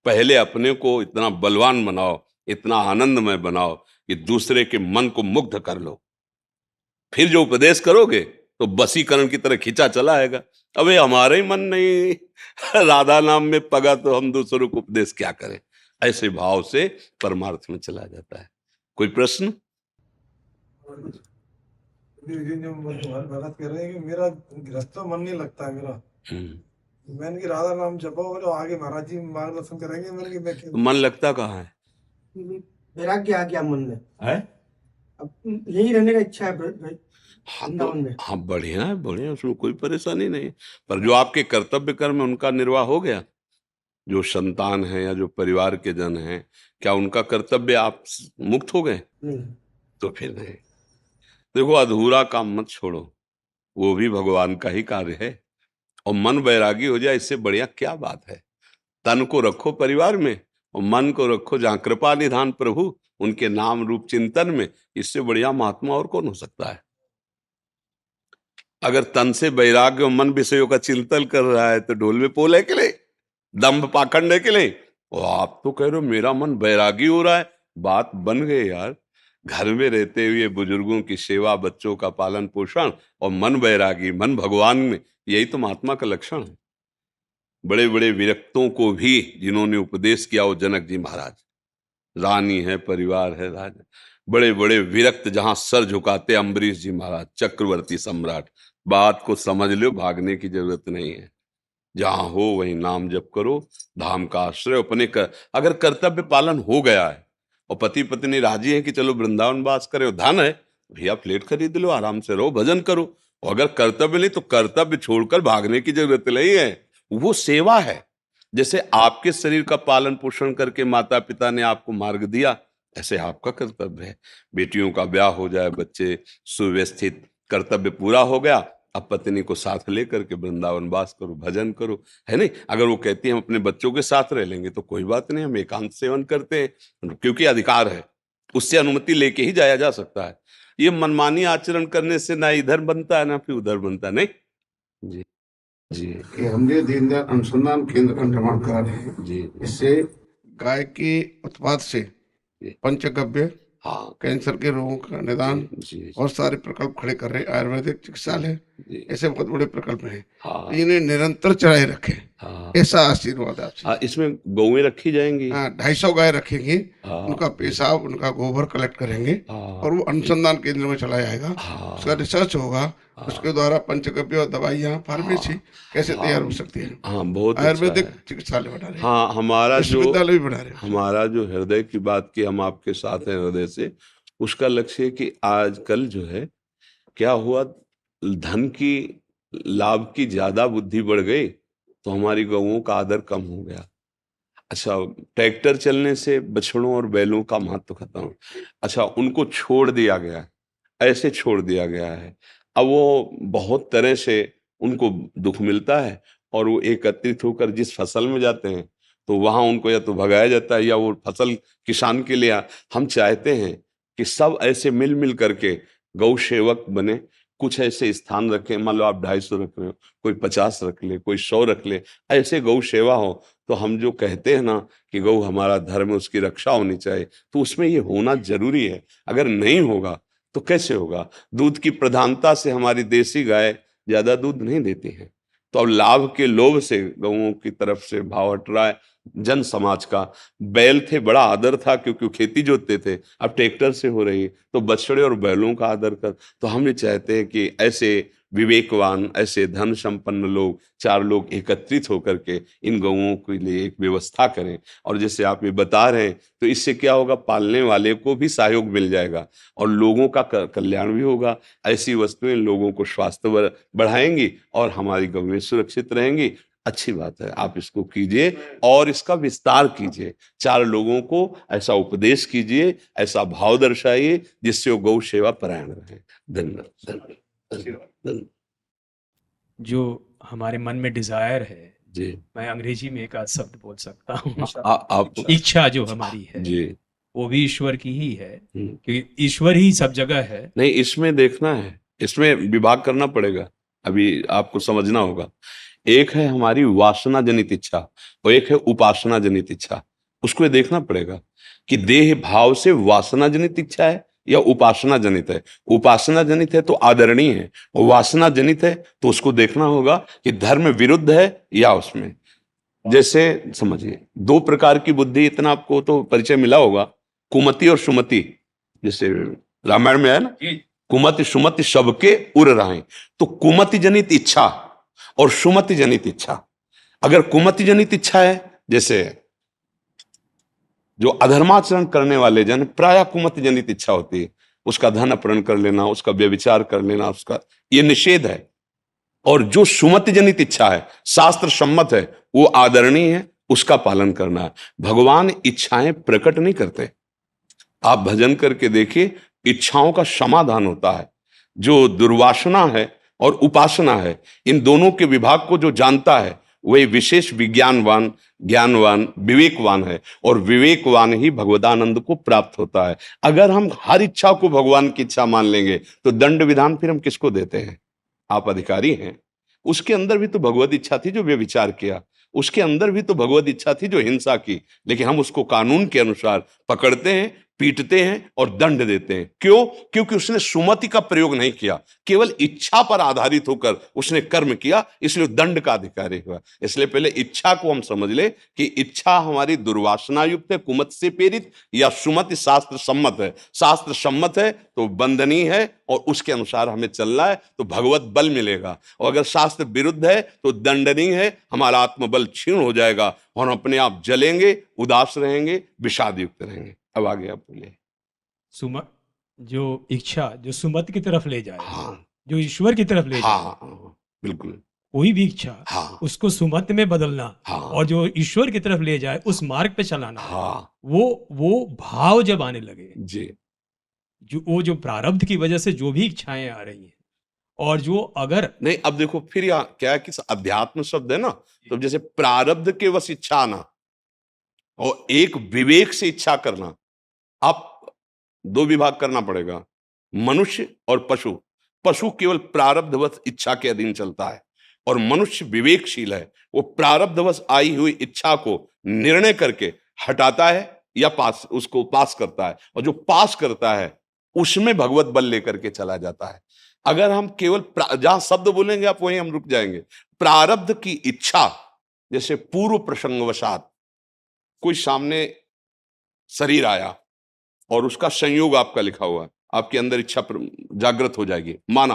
पहले अपने को इतना बलवान बनाओ, इतना आनंदमय बनाओ कि दूसरे के मन को मुग्ध कर लो। फिर जो उपदेश करोगे तो बसीकरण की तरह खींचा चला आएगा। अबे हमारा ही मन नहीं राधा नाम में पगा, तो हम दूसरों को उपदेश क्या करें? ऐसे भाव से परमार्थ में चला जाता है। कोई प्रश्न? जो तुम्हारे भगत कह रहे हैं कि मेरा गृहस्थ मन नहीं लगता है मेरा, मैंने कि राधा नाम जपो और आगे महाराज जी मार्गदर्शन करेंगे। मैंने कि मैं तो मन लगता कहाँ है? वैराग्य आ गया मन में, है? अब यही रहने का इच्छा है हाँ वृंदावन में। हाँ, बढ़िया है, बढ़िया, उसमें कोई परेशानी नहीं। पर जो आपके कर्तव्य कर्म है उनका निर्वाह हो गया। जो संतान है या जो परिवार के जन हैं, क्या उनका कर्तव्य आप मुक्त हो गए? नहीं, तो फिर नहीं। देखो, अधूरा काम मत छोड़ो, वो भी भगवान का ही कार्य है। और मन वैरागी हो जाए, इससे बढ़िया क्या बात है? तन को रखो परिवार में और मन को रखो जहां कृपा निधान प्रभु, उनके नाम रूप चिंतन में। इससे बढ़िया महात्मा और कौन हो सकता है? अगर तन से वैराग्य और मन विषयों का चिंतन कर रहा है तो ढोल में पोल है के लिए, दम्भ पाखंड है के लिए? और आप तो कह रहे हो मेरा मन वैरागी हो रहा है। बात बन गई यार। घर में रहते हुए बुजुर्गों की सेवा, बच्चों का पालन पोषण और मन वैरागी, मन भगवान में, यही तो महात्मा का लक्षण है। बड़े बड़े विरक्तों को भी जिन्होंने उपदेश किया, वो जनक जी महाराज, रानी है, परिवार है, राजा, बड़े बड़े विरक्त जहां सर झुकाते अम्बरीश जी महाराज, चक्रवर्ती सम्राट। बात को समझ लो, भागने की जरूरत नहीं है। जहां हो वहीं नाम जप करो, धाम का आश्रय अपने कर। अगर कर्तव्य पालन हो गया है और पति पत्नी राजी है कि चलो वृंदावन वास करे, धन है, भैया फ्लैट खरीद लो, आराम से रहो, भजन करो। और अगर कर्तव्य नहीं तो कर्तव्य छोड़कर भागने की जरूरत नहीं है। वो सेवा है। जैसे आपके शरीर का पालन पोषण करके माता पिता ने आपको मार्ग दिया, ऐसे आपका कर्तव्य है। बेटियों का ब्याह हो जाए, बच्चे सुव्यवस्थित, कर्तव्य पूरा हो गया, अब पत्नी को साथ लेकर के वृंदावन वास करो, भजन करो, है नहीं? अगर वो कहती है हम अपने बच्चों के साथ रह लेंगे तो कोई बात नहीं, हम एकांत सेवन करते हैं, क्योंकि अधिकार है, उससे अनुमति लेके ही जाया जा सकता है। ये मनमानी आचरण करने से ना इधर बनता है ना फिर उधर बनता है। नहीं जी जी कि हमने दीनदयाल अनुसंधान केंद्र का निर्माण करा रहे हैं। जी इससे गाय के उत्पाद से पंचगव्य, हाँ कैंसर के रोगों का निदान, जी बहुत सारे प्रकल्प खड़े कर रहे हैं। आयुर्वेदिक चिकित्सालय, जी ऐसे बहुत बड़े प्रकल्प हैं। हाँ इन्हें निरंतर चलाए रखें, हाँ ऐसा आशीर्वाद आपसे। हाँ। इसमें गौएं रखी जाएंगी। हाँ, 250 गाय रखेंगे, हाँ उनका पेशाब, उनका गोबर कलेक्ट करेंगे हाँ और वो अनुसंधान केंद्र में चला जाएगा। हाँ उसका रिसर्च होगा, उसके द्वारा पंचगव्य और दवाइयाँ, फार्मेसी कैसे तैयार हो सकती है। हाँ, बहुत अच्छा आयुर्वेदिक है। चिकित्सालय बना रहे हैं, हाँ, हमारा जो विश्वविद्यालय भी बना रहे हैं। हमारा जो हृदय की बात की, हम आपके साथ हैं हृदय से। उसका लक्ष्य है कि आजकल जो है क्या हुआ, धन की, लाभ की ज्यादा बुद्धि बढ़ गई तो हमारी गौओं का आदर कम हो गया। अच्छा, ट्रैक्टर चलने से बछड़ों और बैलों का महत्व खत्म। अच्छा, उनको छोड़ दिया गया है, ऐसे छोड़ दिया गया है। अब वो बहुत तरह से उनको दुख मिलता है और वो एकत्रित होकर जिस फसल में जाते हैं तो वहां उनको या तो भगाया जाता है या वो फसल किसान के लिए। हम चाहते हैं कि सब ऐसे मिल मिल करके गौ सेवक बने। कुछ ऐसे स्थान रखें, मान लो आप 250 रख रहे हो, कोई 50 रख ले, कोई 100 रख ले, ऐसे गौ सेवा हो। तो हम जो कहते हैं ना कि गौ हमारा धर्म है, उसकी रक्षा होनी चाहिए, तो उसमें ये होना जरूरी है। अगर नहीं होगा तो कैसे होगा? दूध की प्रधानता से हमारी देसी गाय ज्यादा दूध नहीं देती है, तो अब लाभ के लोभ से गौओं की तरफ से भाव हट रहा है। जन समाज का बैल थे, बड़ा आदर था क्योंकि वो खेती जोतते थे, अब ट्रैक्टर से हो रही है, तो बछड़े और बैलों का आदर कर। तो हम ये चाहते हैं कि ऐसे विवेकवान, ऐसे धन संपन्न लोग, 4 लोग एकत्रित होकर के इन गौओं के लिए एक व्यवस्था करें। और जैसे आप ये बता रहे हैं तो इससे क्या होगा, पालने वाले को भी सहयोग मिल जाएगा और लोगों का कल्याण भी होगा। ऐसी वस्तुएं लोगों को स्वास्थ्य बढ़ाएंगी और हमारी गौएं सुरक्षित रहेंगी। अच्छी बात है, आप इसको कीजिए और इसका विस्तार कीजिए। 4 लोगों को ऐसा उपदेश कीजिए, ऐसा भाव दर्शाइए जिससे वो गौ सेवा परायण रहे। धन्यवाद। जो हमारे मन में डिजायर है, जी। मैं अंग्रेजी में एक आध शब्द बोल सकता हूँ। आप इच्छा जो हमारी है जी। वो भी ईश्वर की ही है, हम्म। क्योंकि ईश्वर ही सब जगह है। नहीं, इसमें देखना है, इसमें विभाग करना पड़ेगा, अभी आपको समझना होगा। एक है हमारी वासना जनित इच्छा और एक है उपासना जनित इच्छा। उसको ये देखना पड़ेगा कि देह भाव से वासना जनित इच्छा है या उपासना जनित है। उपासना जनित है तो आदरणीय है, और वासना जनित है तो उसको देखना होगा कि धर्म विरुद्ध है या उसमें। जैसे समझिए, दो प्रकार की बुद्धि, इतना आपको तो परिचय मिला होगा, कुमति और सुमति। जैसे रामायण में है ना, कुमति सुमति सबके उर राहें। तो कुमति जनित इच्छा और सुमति जनित इच्छा, अगर कुमति जनित इच्छा है, जैसे जो अधर्माचरण करने वाले जन, प्राय कुमति जनित इच्छा होती है, उसका धन अपहरण कर लेना, उसका व्यभिचार कर लेना, उसका ये निषेध है। और जो सुमति जनित इच्छा है, शास्त्र सम्मत है, वो आदरणीय है, उसका पालन करना है। भगवान इच्छाएं प्रकट नहीं करते, आप भजन करके देखिए, इच्छाओं का समाधान होता है। जो दुर्वासना है और उपासना है, इन दोनों के विभाग को जो जानता है वही विशेष विज्ञानवान, ज्ञानवान, विवेकवान है, और विवेकवान ही भगवदानंद को प्राप्त होता है। अगर हम हर इच्छा को भगवान की इच्छा मान लेंगे तो दंड विधान फिर हम किसको देते हैं? आप अधिकारी हैं, उसके अंदर भी तो भगवत इच्छा थी जो व्यभिचार किया, उसके अंदर भी तो भगवत इच्छा थी जो हिंसा की, लेकिन हम उसको कानून के अनुसार पकड़ते हैं, पीटते हैं और दंड देते हैं। क्यों? क्योंकि उसने सुमति का प्रयोग नहीं किया, केवल इच्छा पर आधारित होकर उसने कर्म किया, इसलिए दंड का अधिकारी हुआ। इसलिए पहले इच्छा को हम समझ ले कि इच्छा हमारी दुर्वासना युक्त है, कुमत से प्रेरित, या सुमति शास्त्र सम्मत है। शास्त्र सम्मत है तो बंधनीय है और उसके अनुसार हमें चलना है तो भगवत बल मिलेगा, और अगर शास्त्र विरुद्ध है तो दंडनीय है, हमारा आत्मबल क्षीण हो जाएगा और हम अपने आप जलेंगे, उदास रहेंगे, विषाद युक्त रहेंगे। अब आगे आप बोलिए। जो इच्छा जो सुमति की तरफ ले जाए, हाँ जो ईश्वर की तरफ ले जाए, हाँ बिल्कुल, कोई भी इच्छा हाँ उसको सुमति में बदलना, हाँ और जो ईश्वर की तरफ ले जाए उस मार्ग पे चलाना, हाँ वो भाव जब आने लगे, जी, जो प्रारब्ध की वजह से जो भी इच्छाएं आ रही हैं, और जो अगर नहीं, अब देखो फिर यहाँ क्या है कि अध्यात्म शब्द है ना, तो जैसे प्रारब्ध के वश इच्छा आना और एक विवेक से इच्छा करना, आप दो विभाग करना पड़ेगा, मनुष्य और पशु। पशु केवल प्रारब्धवश इच्छा के अधीन चलता है, और मनुष्य विवेकशील है, वो प्रारब्धवश आई हुई इच्छा को निर्णय करके हटाता है या उसको पास करता है, और जो पास करता है उसमें भगवत बल लेकर के चला जाता है। अगर हम केवल जहां शब्द बोलेंगे आप वहीं हम रुक जाएंगे। प्रारब्ध की इच्छा, जैसे पूर्व प्रसंगवशात कोई सामने शरीर आया और उसका संयोग आपका लिखा हुआ है, आपके अंदर इच्छा जागृत हो जाएगी, माना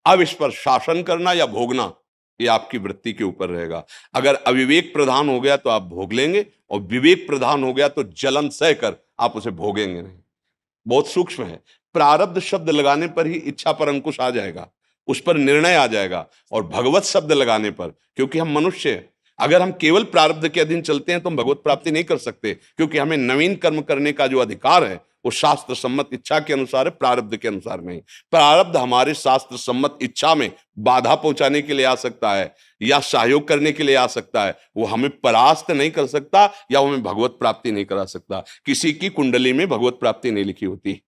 अब इस पर शासन करना या भोगना, ये आपकी वृत्ति के ऊपर रहेगा। अगर अविवेक प्रधान हो गया तो आप भोग लेंगे, और विवेक प्रधान हो गया तो जलन सहकर आप उसे भोगेंगे नहीं। बहुत सूक्ष्म है। प्रारब्ध शब्द लगाने पर ही इच्छा पर अंकुश आ जाएगा, उस पर निर्णय आ जाएगा, और भगवत शब्द लगाने पर, क्योंकि हम मनुष्य हैं, अगर हम केवल प्रारब्ध के अधीन चलते हैं तो हम भगवत प्राप्ति नहीं कर सकते, क्योंकि हमें नवीन कर्म करने का जो अधिकार है वो शास्त्र सम्मत इच्छा के अनुसार है, प्रारब्ध के अनुसार नहीं। प्रारब्ध हमारे शास्त्र सम्मत इच्छा में बाधा पहुंचाने के लिए आ सकता है या सहयोग करने के लिए आ सकता है, वो हमें परास्त नहीं कर सकता या हमें भगवत प्राप्ति नहीं करा सकता। किसी की कुंडली में भगवत प्राप्ति नहीं लिखी होती,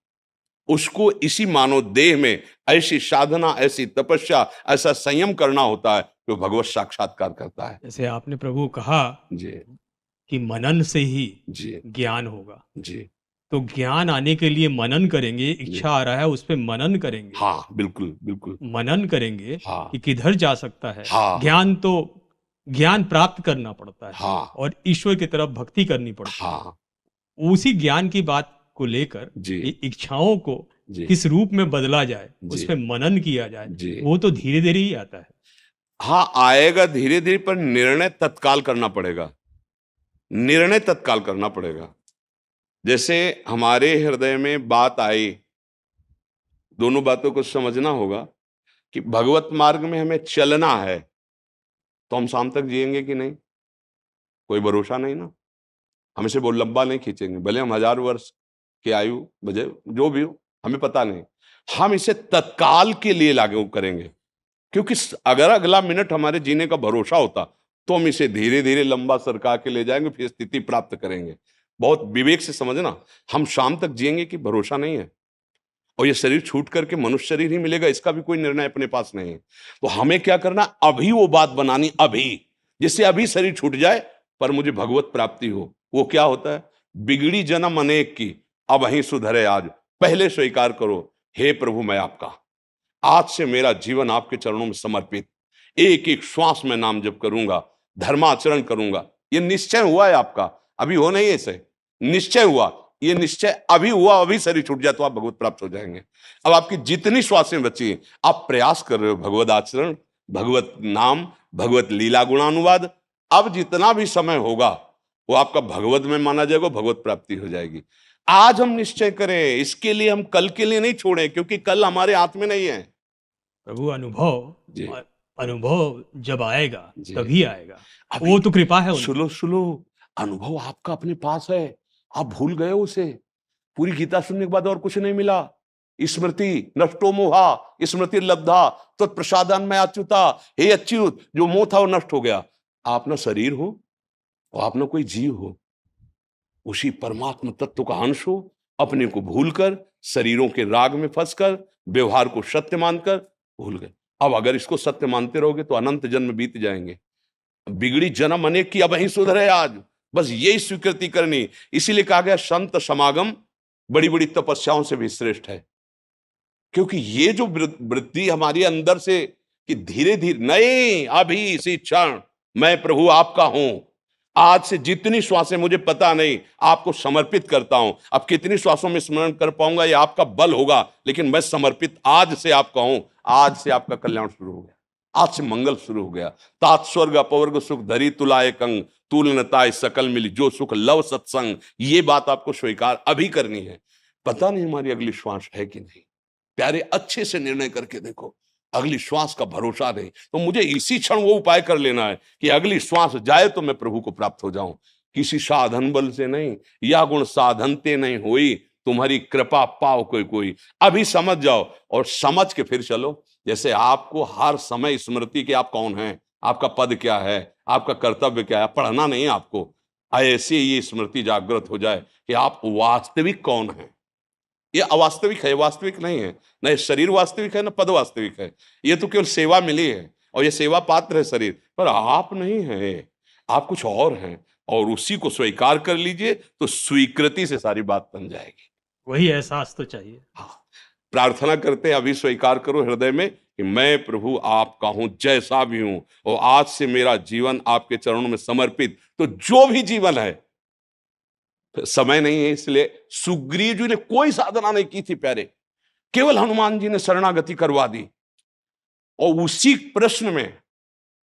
उसको इसी मानव देह में ऐसी साधना, ऐसी तपस्या, ऐसा संयम करना होता है जो भगवत साक्षात्कार करता है। जैसे आपने प्रभु कहा जी कि मनन से ही जी ज्ञान होगा, जी, तो ज्ञान आने के लिए मनन करेंगे। इच्छा आ रहा है उस पे मनन करेंगे, हाँ बिल्कुल बिल्कुल, मनन करेंगे हाँ कि किधर जा सकता है। हाँ ज्ञान प्राप्त करना पड़ता है, हाँ और ईश्वर की तरफ भक्ति करनी पड़ती है। हाँ उसी ज्ञान की बात को लेकर जी ये इच्छाओं को जी किस रूप में बदला जाए, उस जी पे मनन किया जाए, जी, वो तो धीरे धीरे ही आता है। हाँ आएगा धीरे धीरे, पर निर्णय तत्काल करना पड़ेगा, निर्णय तत्काल करना पड़ेगा। जैसे हमारे हृदय में बात आई, दोनों बातों को समझना होगा कि भगवत मार्ग में हमें चलना है तो हम शाम तक जिएंगे कि नहीं, कोई भरोसा नहीं ना। हम इसे बहुत लंबा नहीं खींचेंगे, भले हम 1000 वर्ष की आयु बजे जो भी हो, हमें पता नहीं। हम इसे तत्काल के लिए लागू करेंगे, क्योंकि अगर अगला मिनट हमारे जीने का भरोसा होता तो हम इसे धीरे धीरे लंबा सरका के ले जाएंगे, फिर स्थिति प्राप्त करेंगे। बहुत विवेक से समझना, हम शाम तक जिएंगे कि भरोसा नहीं है, और ये शरीर छूट करके मनुष्य शरीर ही मिलेगा, इसका भी कोई निर्णय अपने पास नहीं है। तो हमें क्या करना, अभी वो बात बनानी, अभी, जिससे अभी शरीर छूट जाए पर मुझे भगवत प्राप्ति हो। वो क्या होता है, बिगड़ी जन्म अनेक की, अब वहीं सुधरे आज, पहले स्वीकार करो, हे प्रभु मैं आपका, आज से मेरा जीवन आपके चरणों में समर्पित, एक एक श्वास में नाम जप करूंगा, धर्माचरण करूंगा। ये निश्चय हुआ है आपका, अभी हो नहीं ऐसे, निश्चय हुआ, ये निश्चय अभी हुआ, अभी शरीर छूट जाए तो आप भगवत प्राप्त हो जाएंगे। अब आपकी जितनी श्वासें बची, आप प्रयास कर रहे हो भगवत आचरण, भगवत नाम, भगवत लीला गुणानुवाद, अब जितना भी समय होगा वो आपका भगवत में माना जाएगा, भगवत प्राप्ति हो जाएगी। आज हम निश्चय करें, इसके लिए हम कल के लिए नहीं छोड़ें, क्योंकि कल हमारे हाथ में नहीं है। प्रभु जी। अनुभव जब आएगा जी। तभी आएगा, अभी वो तो कृपा है उनकी। सुनो सुनो, अनुभव आपका अपने पास है, आप भूल गए उसे। पूरी गीता सुनने के बाद और कुछ नहीं मिला। स्मृति नष्टो मोहा, स्मृति लब्धा तो प्रसादान में अच्युता, हे अच्युत, जो मोह था वो नष्ट हो गया। आप ना शरीर हो और आप ना कोई जीव हो, उसी परमात्मा तत्व का अंश हो। अपने को भूलकर, शरीरों के राग में फंसकर, व्यवहार को सत्य मानकर भूल गए। अब अगर इसको सत्य मानते रहोगे तो अनंत जन्म बीत जाएंगे। बिगड़ी जन्म अनेक की, अब वहीं सुधरे आज, बस यही स्वीकृति करनी। इसीलिए कहा गया संत समागम बड़ी बड़ी तपस्याओं से भी श्रेष्ठ है, क्योंकि ये जो वृत्ति हमारी अंदर से कि धीरे धीरे, नहीं, अभी इसी क्षण मैं प्रभु आपका हूं, आज से जितनी श्वासें मुझे पता नहीं, आपको समर्पित करता हूं। अब कितनी श्वासों में स्मरण कर पाऊंगा ये आपका बल होगा, लेकिन मैं समर्पित आज से आपका हूं। आज से आपका कल्याण शुरू हो गया, आज से मंगल शुरू हो गया। तात स्वर्ग अपवर्ग सुख धरी तुलाए कंग, तुलनताय सकल मिली जो सुख लव सत्संग। ये बात आपको स्वीकार अभी करनी है। पता नहीं हमारी अगली श्वास है कि नहीं, प्यारे अच्छे से निर्णय करके देखो, अगली श्वास का भरोसा नहीं तो मुझे इसी क्षण वो उपाय कर लेना है कि अगली श्वास जाए तो मैं प्रभु को प्राप्त हो जाऊं, किसी साधन बल से नहीं, या गुण साधनते नहीं हुई, तुम्हारी कृपा पाओ कोई कोई। अभी समझ जाओ और समझ के फिर चलो। जैसे आपको हर समय स्मृति कि आप कौन हैं, आपका पद क्या है, आपका कर्तव्य क्या है, पढ़ना नहीं आपको, ऐसे ये स्मृति जागृत हो जाए कि आप वास्तविक कौन हैं। ये अवास्तविक है, वास्तविक नहीं है, न शरीर वास्तविक है न पद वास्तविक है। ये तो केवल सेवा मिली है और ये सेवा पात्र है शरीर, पर आप नहीं हैं, आप कुछ और हैं। और उसी को स्वीकार कर लीजिए तो स्वीकृति से सारी बात बन जाएगी। वही एहसास तो चाहिए। हाँ, प्रार्थना करते हैं, अभी स्वीकार करो हृदय में कि मैं प्रभु आपका हूं, जैसा भी हूं, और आज से मेरा जीवन आपके चरणों में समर्पित। तो जो भी जीवन है, समय नहीं है इसलिए सुग्रीव जी ने कोई साधना नहीं की थी प्यारे, केवल हनुमान जी ने शरणागति करवा दी। और उसी प्रश्न में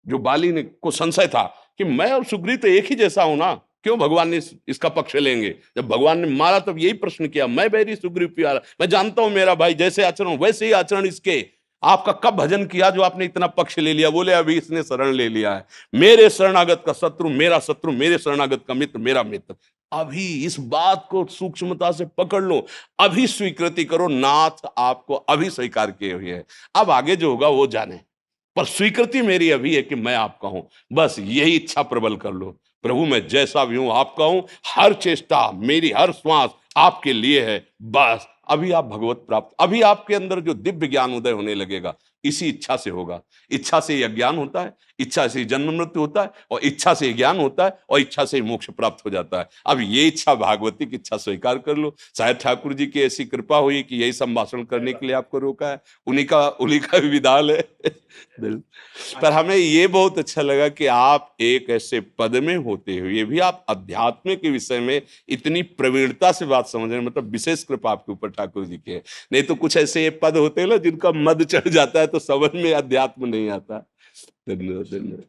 जो बाली ने को संशय था कि मैं और सुग्रीव तो एक ही जैसा हूं ना, क्यों भगवान ने इसका पक्ष लेंगे। जब भगवान ने मारा तब यही प्रश्न किया, मैं बैरी सुग्रीव प्यारा, मैं जानता हूं मेरा भाई जैसे आचरण वैसे ही आचरण इसके। आपका कब भजन किया जो आपने इतना पक्ष ले लिया। बोले अभी इसने शरण ले लिया है। मेरे शरणागत का शत्रु मेरा शत्रु, मेरे शरणागत का मित्र मेरा मित्र। अभी इस बात को सूक्ष्मता से पकड़ लो, अभी स्वीकृति करो, नाथ आपको अभी स्वीकार किए हुए है। अब आगे जो होगा वो जाने, पर स्वीकृति मेरी अभी है कि मैं आपका हूं। बस यही इच्छा प्रबल कर लो, प्रभु मैं जैसा भी हूं आपका हूं, हर चेष्टा मेरी, हर श्वास आपके लिए है। बस अभी आप भगवत प्राप्त, अभी आपके अंदर जो दिव्य ज्ञान उदय होने लगेगा, इसी इच्छा से होगा। इच्छा से यह ज्ञान होता है, इच्छा से जन्म मृत्यु होता है, और इच्छा से ज्ञान होता है, और इच्छा से मोक्ष प्राप्त हो जाता है। अब ये इच्छा भागवती की इच्छा स्वीकार कर लो। शायद ठाकुर जी की ऐसी कृपा हुई कि यही संभाषण करने के लिए आपको रोका है, उन्हीं का भी विधान है। पर हमें ये बहुत अच्छा लगा कि आप एक ऐसे पद में होते हुए भी आप अध्यात्म के विषय में इतनी प्रवीणता से बात समझ रहे हैं, मतलब विशेष कृपा आपके ऊपर ठाकुर जी की है। नहीं तो कुछ ऐसे पद होते हैं ना जिनका मद चढ़ जाता है तो समझ में अध्यात्म नहीं आता। धन्यवाद धन्यवाद।